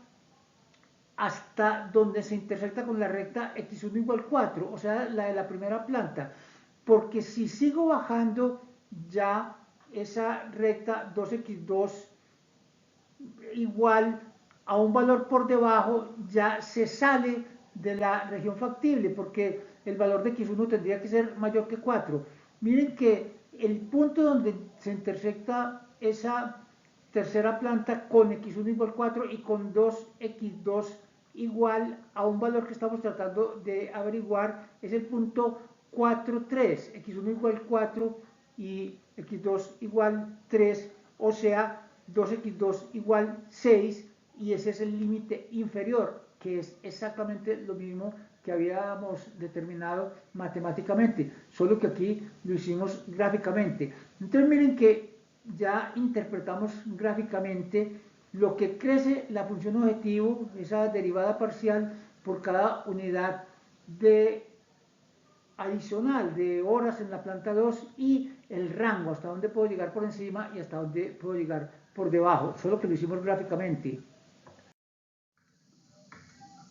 hasta donde se intersecta con la recta x1 igual 4, o sea, la de la primera planta. Porque si sigo bajando, ya esa recta 2x2 igual a un valor por debajo, ya se sale de la región factible, porque el valor de x1 tendría que ser mayor que 4. Miren que el punto donde se intersecta esa tercera planta con x1 igual 4 y con 2x2 igual a un valor que estamos tratando de averiguar, es el punto 4, 3, x1 igual 4 y x2 igual 3, o sea 2x2 igual 6, y ese es el límite inferior, que es exactamente lo mismo que habíamos determinado matemáticamente, solo que aquí lo hicimos gráficamente. Entonces miren que ya interpretamos gráficamente lo que crece la función objetivo, esa derivada parcial, por cada unidad de adicional de horas en la planta 2 y el rango, hasta dónde puedo llegar por encima y hasta dónde puedo llegar por debajo, solo que lo hicimos gráficamente.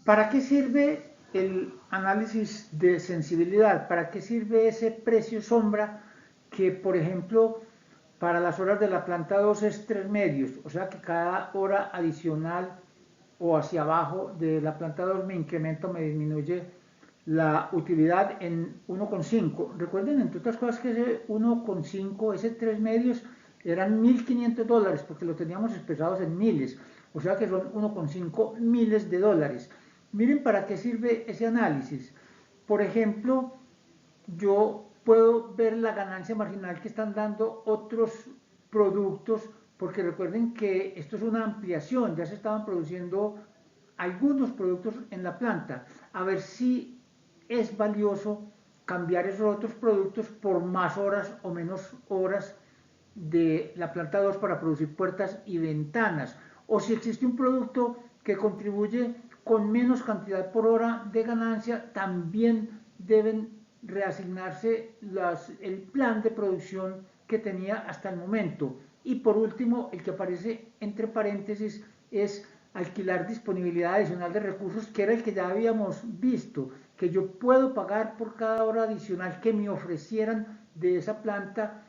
¿Para qué sirve el análisis de sensibilidad? ¿Para qué sirve ese precio sombra que, por ejemplo, para las horas de la planta 2 es 3 medios? O sea que cada hora adicional o hacia abajo de la planta 2 me incrementa o me disminuye la utilidad en 1,5. Recuerden, entre otras cosas, que ese 1,5, ese 3 medios, eran $1.500 porque lo teníamos expresados en miles. O sea que son 1,5 miles de dólares. Miren para qué sirve ese análisis. Por ejemplo, yo puedo ver la ganancia marginal que están dando otros productos, porque recuerden que esto es una ampliación, ya se estaban produciendo algunos productos en la planta, a ver si es valioso cambiar esos otros productos por más horas o menos horas de la planta 2 para producir puertas y ventanas, o si existe un producto que contribuye con menos cantidad por hora de ganancia, también deben reasignarse el plan de producción que tenía hasta el momento. Y por último, el que aparece entre paréntesis es alquilar disponibilidad adicional de recursos, que era el que ya habíamos visto, que yo puedo pagar por cada hora adicional que me ofrecieran de esa planta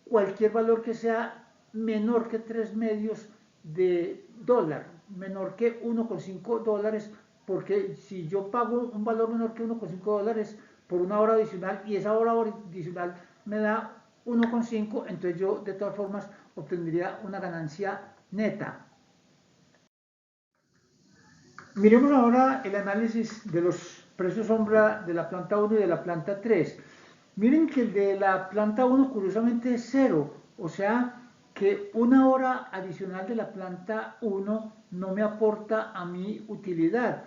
cualquier valor que sea menor que 3 medios de dólar, menor que 1,5 dólares, porque si yo pago un valor menor que 1,5 dólares por una hora adicional y esa hora adicional me da 1,5, entonces yo de todas formas obtendría una ganancia neta. Miremos ahora el análisis de los precios sombra de la planta 1 y de la planta 3. Miren que el de la planta 1 curiosamente es cero, o sea que una hora adicional de la planta 1 no me aporta a mi utilidad.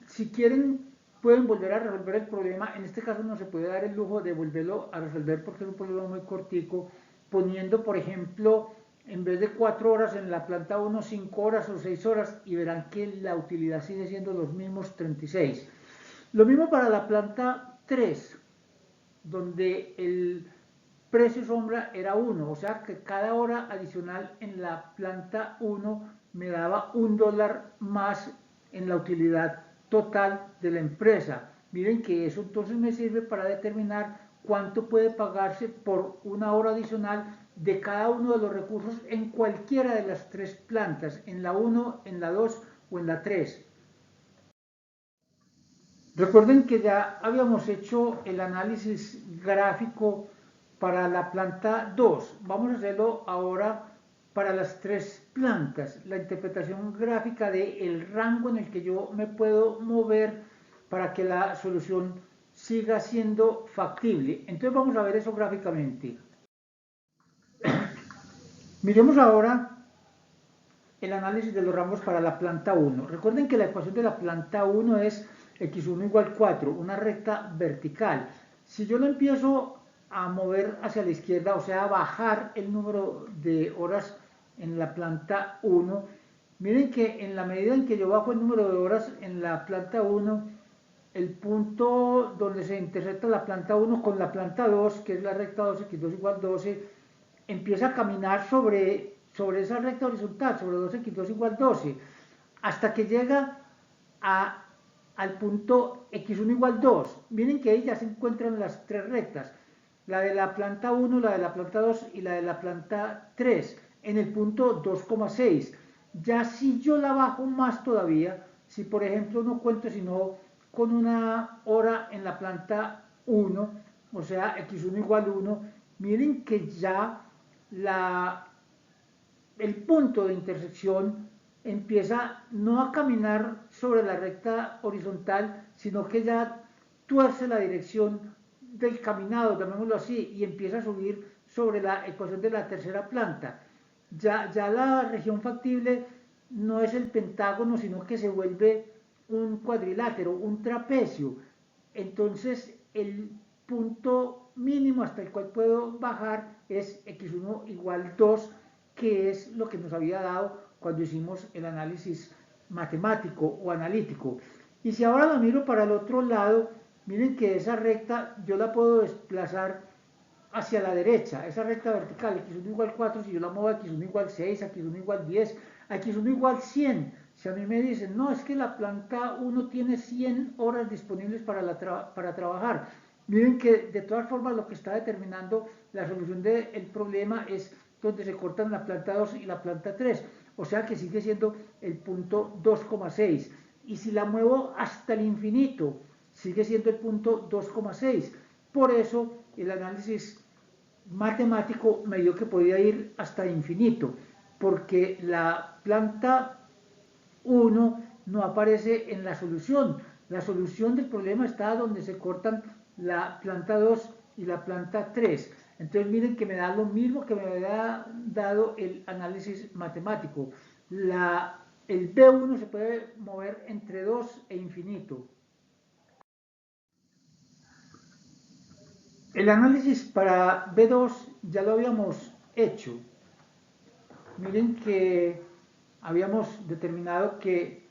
Si quieren pueden volver a resolver el problema, en este caso no se puede dar el lujo de volverlo a resolver porque es un problema muy cortico, poniendo por ejemplo en vez de 4 horas en la planta 1, 5 horas o 6 horas y verán que la utilidad sigue siendo los mismos 36. Lo mismo para la planta 3, donde el precio sombra era 1, o sea que cada hora adicional en la planta 1 me daba $1 más en la utilidad total de la empresa. Miren que eso entonces me sirve para determinar cuánto puede pagarse por una hora adicional de cada uno de los recursos en cualquiera de las tres plantas, en la 1, en la 2 o en la 3. Recuerden que ya habíamos hecho el análisis gráfico para la planta 2. Vamos a hacerlo ahora para las tres plantas. La interpretación gráfica del rango en el que yo me puedo mover para que la solución siga siendo factible. Entonces vamos a ver eso gráficamente. Miremos ahora el análisis de los rangos para la planta 1. Recuerden que la ecuación de la planta 1 es x1 igual 4, una recta vertical. Si yo lo empiezo a mover hacia la izquierda, o sea, a bajar el número de horas en la planta 1, miren que en la medida en que yo bajo el número de horas en la planta 1, el punto donde se intersecta la planta 1 con la planta 2, que es la recta 2, x2 igual 12, empieza a caminar sobre esa recta horizontal, sobre 2x2 igual 12, hasta que llega al punto x1 igual 2. Miren que ahí ya se encuentran las tres rectas, la de la planta 1, la de la planta 2 y la de la planta 3, en el punto 2,6. Ya si yo la bajo más todavía, si por ejemplo no cuento sino con una hora en la planta 1, o sea, x1 igual 1, miren que ya el punto de intersección empieza no a caminar sobre la recta horizontal, sino que ya tuerce la dirección del caminado, llamémoslo así, y empieza a subir sobre la ecuación de la tercera planta. Ya la región factible no es el pentágono, sino que se vuelve un cuadrilátero, un trapecio. Entonces el punto mínimo hasta el cual puedo bajar es x1 igual 2, que es lo que nos había dado cuando hicimos el análisis matemático o analítico. Y si ahora la miro para el otro lado, miren que esa recta yo la puedo desplazar hacia la derecha, esa recta vertical, x1 igual 4, si yo la muevo a x1 igual 6, a x1 igual 10, a x1 igual 100, si a mí me dicen, no, es que la planta 1 tiene 100 horas disponibles para trabajar, miren que de todas formas lo que está determinando la solución del problema es donde se cortan la planta 2 y la planta 3, o sea que sigue siendo el punto 2,6, y si la muevo hasta el infinito, sigue siendo el punto 2,6. Por eso el análisis matemático me dio que podía ir hasta infinito, porque la planta 1 no aparece en la solución. La solución del problema está donde se cortan la planta 2 y la planta 3. Entonces miren que me da lo mismo que me había dado el análisis matemático. El B1 se puede mover entre 2 e infinito. El análisis para B2 ya lo habíamos hecho. Miren que habíamos determinado que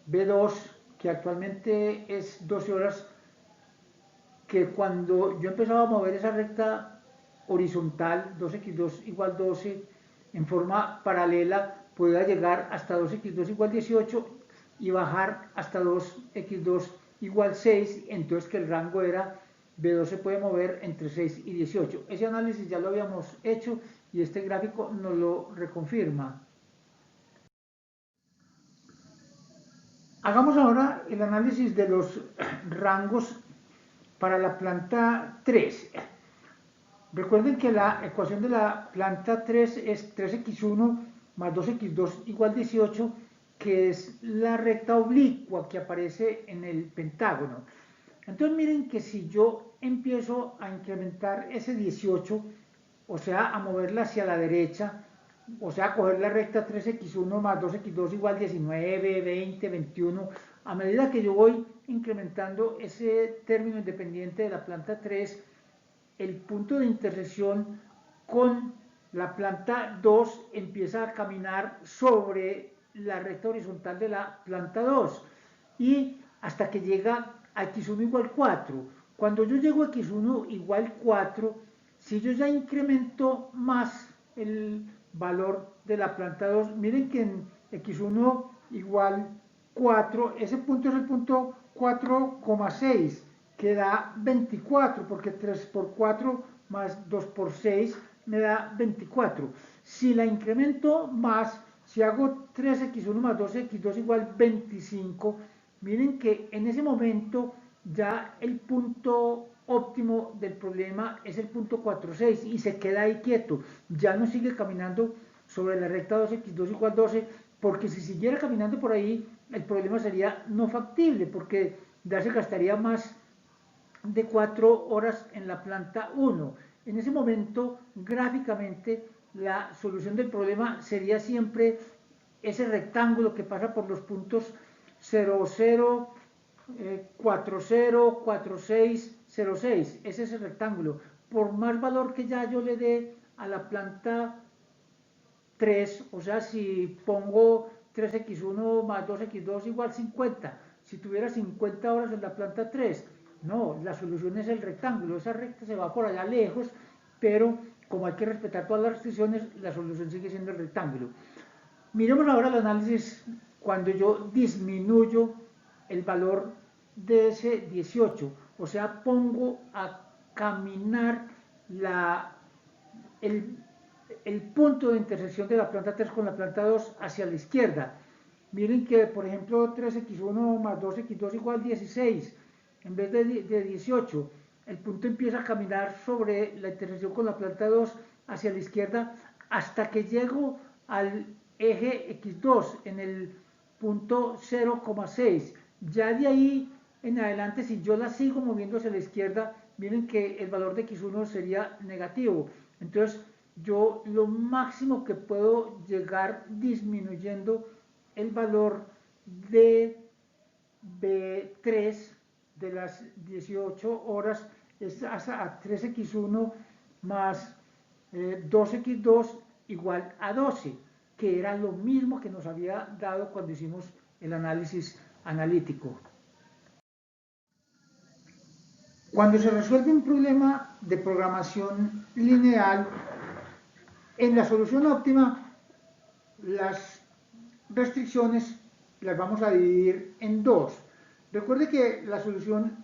B2, que actualmente es 12 horas, que cuando yo empezaba a mover esa recta horizontal, 2x2 igual 12, en forma paralela, podía llegar hasta 2x2 igual 18 y bajar hasta 2x2 igual 6, entonces que el rango era B2 se puede mover entre 6 y 18. Ese análisis ya lo habíamos hecho y este gráfico nos lo reconfirma. Hagamos ahora el análisis de los rangos para la planta 3. Recuerden que la ecuación de la planta 3 es 3x1 más 2x2 igual 18, que es la recta oblicua que aparece en el pentágono. Entonces miren que si yo empiezo a incrementar ese 18, o sea, a moverla hacia la derecha, o sea, a coger la recta 3x1 más 2x2 igual 19, 20, 21, a medida que yo voy incrementando ese término independiente de la planta 3, el punto de intersección con la planta 2 empieza a caminar sobre la recta horizontal de la planta 2 y hasta que llega a x1 igual 4. Cuando yo llego a x1 igual 4, si yo ya incremento más el valor de la planta 2, miren que en x1 igual 4, ese punto es el punto 4,6, que da 24, porque 3 por 4 más 2 por 6 me da 24. Si la incremento más, si hago 3x1 más 2x2 igual 25, miren que en ese momento ya el punto óptimo del problema es el punto 4,6 y se queda ahí quieto, ya no sigue caminando sobre la recta 2x2 igual 12, porque si siguiera caminando por ahí el problema sería no factible, porque ya se gastaría más de 4 horas en la planta 1. En ese momento, gráficamente, la solución del problema sería siempre ese rectángulo que pasa por los puntos 00, 40, 46, 06. Ese es el rectángulo. Por más valor que ya yo le dé a la planta 3, o sea, si pongo 3x1 más 2x2 igual 50, si tuviera 50 horas en la planta 3, no, la solución es el rectángulo, esa recta se va por allá lejos, pero como hay que respetar todas las restricciones, la solución sigue siendo el rectángulo. Miremos ahora el análisis cuando yo disminuyo el valor de ese 18, o sea, pongo a caminar el, el punto de intersección de la planta 3 con la planta 2 hacia la izquierda. Miren que, por ejemplo, 3x1 más 2x2 igual 16, en vez de 18. El punto empieza a caminar sobre la intersección con la planta 2 hacia la izquierda hasta que llego al eje x2 en el punto 0,6. Ya de ahí en adelante, si yo la sigo moviendo hacia la izquierda, miren que el valor de x1 sería negativo. Entonces, yo lo máximo que puedo llegar disminuyendo el valor de B3 de las 18 horas es hasta 3x1 más 2x2 igual a 12, que era lo mismo que nos había dado cuando hicimos el análisis analítico. Cuando se resuelve un problema de programación lineal, en la solución óptima, las restricciones las vamos a dividir en dos. Recuerde que la solución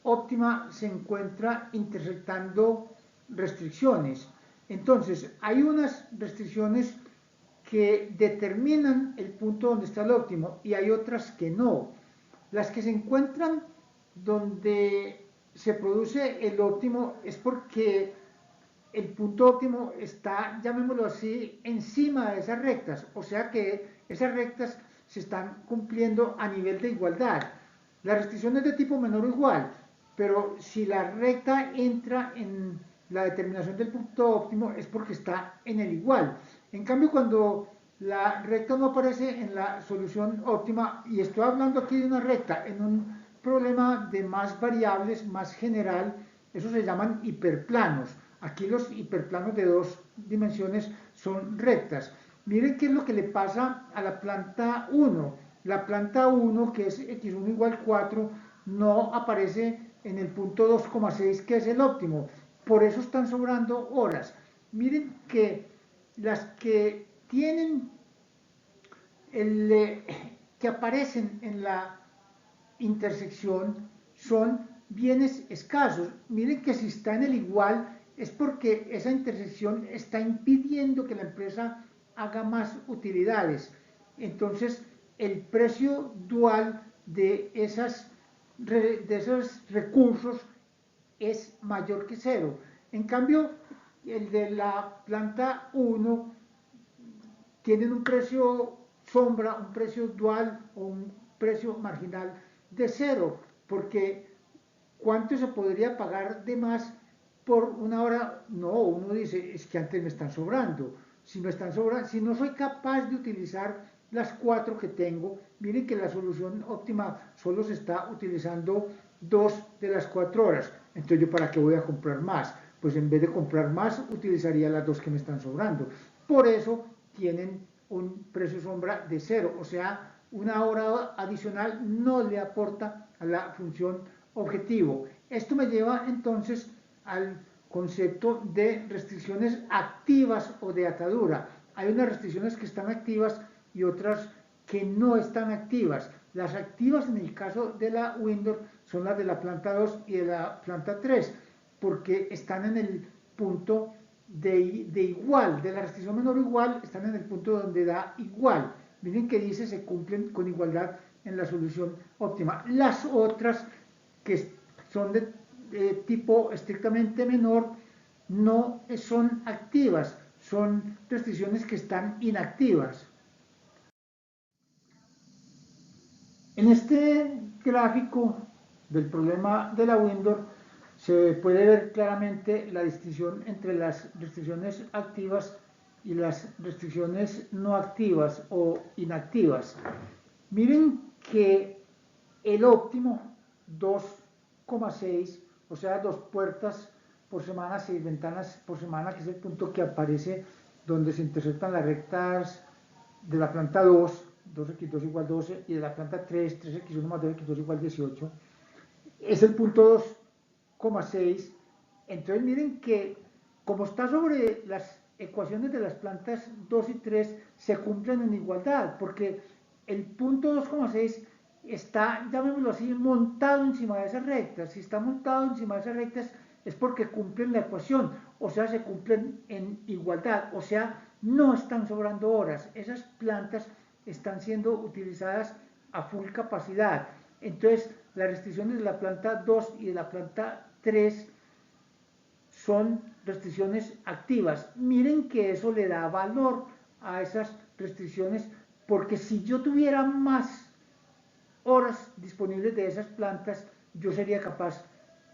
óptima se encuentra intersectando restricciones. Entonces, hay unas restricciones que determinan el punto donde está el óptimo y hay otras que no. Las que se encuentran donde se produce el óptimo es porque el punto óptimo está, llamémoslo así, encima de esas rectas, o sea que esas rectas se están cumpliendo a nivel de igualdad. La restricción es de tipo menor o igual, pero si la recta entra en la determinación del punto óptimo es porque está en el igual. En cambio, cuando la recta no aparece en la solución óptima, y estoy hablando aquí de una recta, en un problema de más variables, más general, eso se llaman hiperplanos. Aquí los hiperplanos de dos dimensiones son rectas. Miren qué es lo que le pasa a la planta 1. La planta 1, que es x1 igual 4, no aparece en el punto 2,6, que es el óptimo. Por eso están sobrando horas. Miren que las que tienen que aparecen en la intersección son bienes escasos. Miren que si está en el igual es porque esa intersección está impidiendo que la empresa haga más utilidades. Entonces, el precio dual de esos recursos es mayor que cero. En cambio, el de la planta 1 tienen un precio sombra, un precio dual o un precio marginal de cero, porque ¿cuánto se podría pagar de más por una hora? No, uno dice, es que antes me están sobrando. Si me están sobrando, si no soy capaz de utilizar las 4 que tengo, miren que la solución óptima solo se está utilizando 2 de las 4 horas. Entonces, ¿yo para qué voy a comprar más? Pues en vez de comprar más, utilizaría las 2 que me están sobrando. Por eso tienen un precio sombra de cero, o sea, una hora adicional no le aporta a la función objetivo. Esto me lleva entonces al concepto de restricciones activas o de atadura. Hay unas restricciones que están activas y otras que no están activas. Las activas en el caso de la Windor son las de la planta 2 y de la planta 3, porque están en el punto de igual, de la restricción menor o igual, están en el punto donde da igual. Miren que dice se cumplen con igualdad en la solución óptima. Las otras, que son de tipo estrictamente menor, no son activas, son restricciones que están inactivas. En este gráfico del problema de la Windor se puede ver claramente la distinción entre las restricciones activas y las restricciones no activas o inactivas. Miren que el óptimo 2,6, o sea, 2 puertas por semana, 6 ventanas por semana, que es el punto que aparece donde se intersectan las rectas de la planta 2, 2x2 igual 12, y de la planta 3, 3x1 más 2x2 igual 18, es el punto 2,6. Entonces miren que como está sobre las ecuaciones de las plantas 2 y 3, se cumplen en igualdad, porque el punto 2,6 está, llamémoslo así, montado encima de esas rectas. Si está montado encima de esas rectas es porque cumplen la ecuación, o sea, se cumplen en igualdad, o sea, no están sobrando horas. Esas plantas están siendo utilizadas a full capacidad. Entonces, las restricciones de la planta 2 y de la planta 3 son restricciones activas. Miren que eso le da valor a esas restricciones, porque si yo tuviera más horas disponibles de esas plantas, yo sería capaz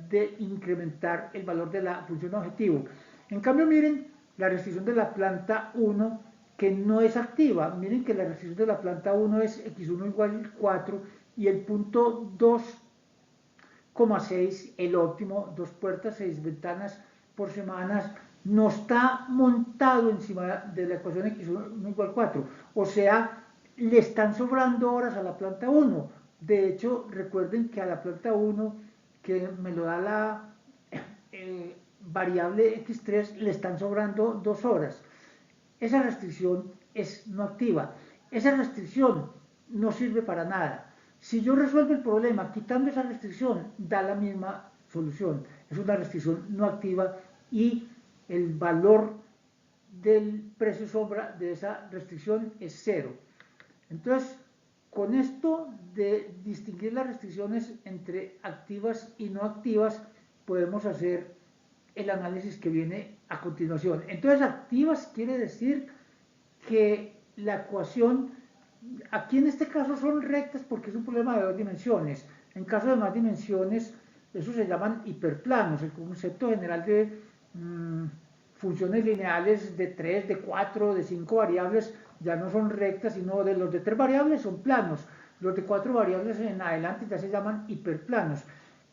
de incrementar el valor de la función objetivo. En cambio, miren la restricción de la planta 1 que no es activa. Miren que la restricción de la planta 1 es x1 igual 4 y el punto 2,6, el óptimo, 2 puertas, 6 ventanas por semanas, no está montado encima de la ecuación x1 igual 4. O sea, le están sobrando horas a la planta 1. De hecho, recuerden que a la planta 1, que me lo da la variable x3, le están sobrando 2 horas. Esa restricción es no activa. Esa restricción no sirve para nada. Si yo resuelvo el problema quitando esa restricción, da la misma solución. Es una restricción no activa y el valor del precio sombra de esa restricción es 0. Entonces, con esto de distinguir las restricciones entre activas y no activas, podemos hacer el análisis que viene a continuación. Entonces, activas quiere decir que la ecuación, aquí en este caso son rectas porque es un problema de 2 dimensiones. En caso de más dimensiones, eso se llaman hiperplanos. El concepto general de funciones lineales de 3, de 4, de 5 variables ya no son rectas, sino de los de 3 variables son planos. Los de 4 variables en adelante ya se llaman hiperplanos.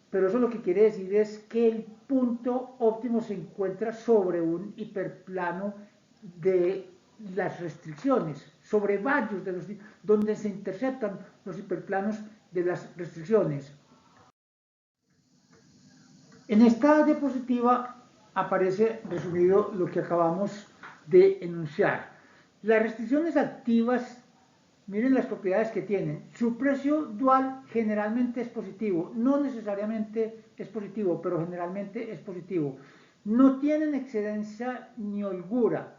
Pero eso lo que quiere decir es que el punto óptimo se encuentra sobre un hiperplano de las restricciones, sobre varios de los donde se interceptan los hiperplanos de las restricciones. En esta diapositiva aparece resumido lo que acabamos de enunciar. Las restricciones activas, miren las propiedades que tienen. Su precio dual generalmente es positivo, no necesariamente es positivo, pero generalmente es positivo. No tienen excedencia ni holgura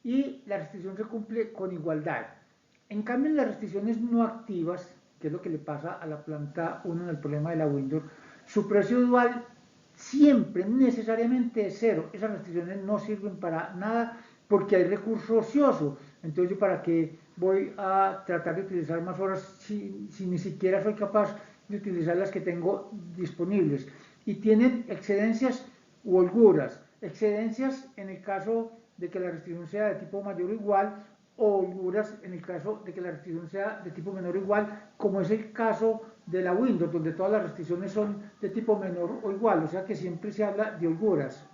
y la restricción se cumple con igualdad. En cambio, en las restricciones no activas, que es lo que le pasa a la planta 1 en el problema de la Windows, su precio dual siempre necesariamente es 0. Esas restricciones no sirven para nada porque hay recurso ocioso. Entonces, ¿yo para qué voy a tratar de utilizar más horas si ni siquiera soy capaz de utilizar las que tengo disponibles? Y tienen excedencias u holguras. Excedencias en el caso de que la restricción sea de tipo mayor o igual, o holguras en el caso de que la restricción sea de tipo menor o igual, como es el caso de la Windows, donde todas las restricciones son de tipo menor o igual, o sea que siempre se habla de holguras.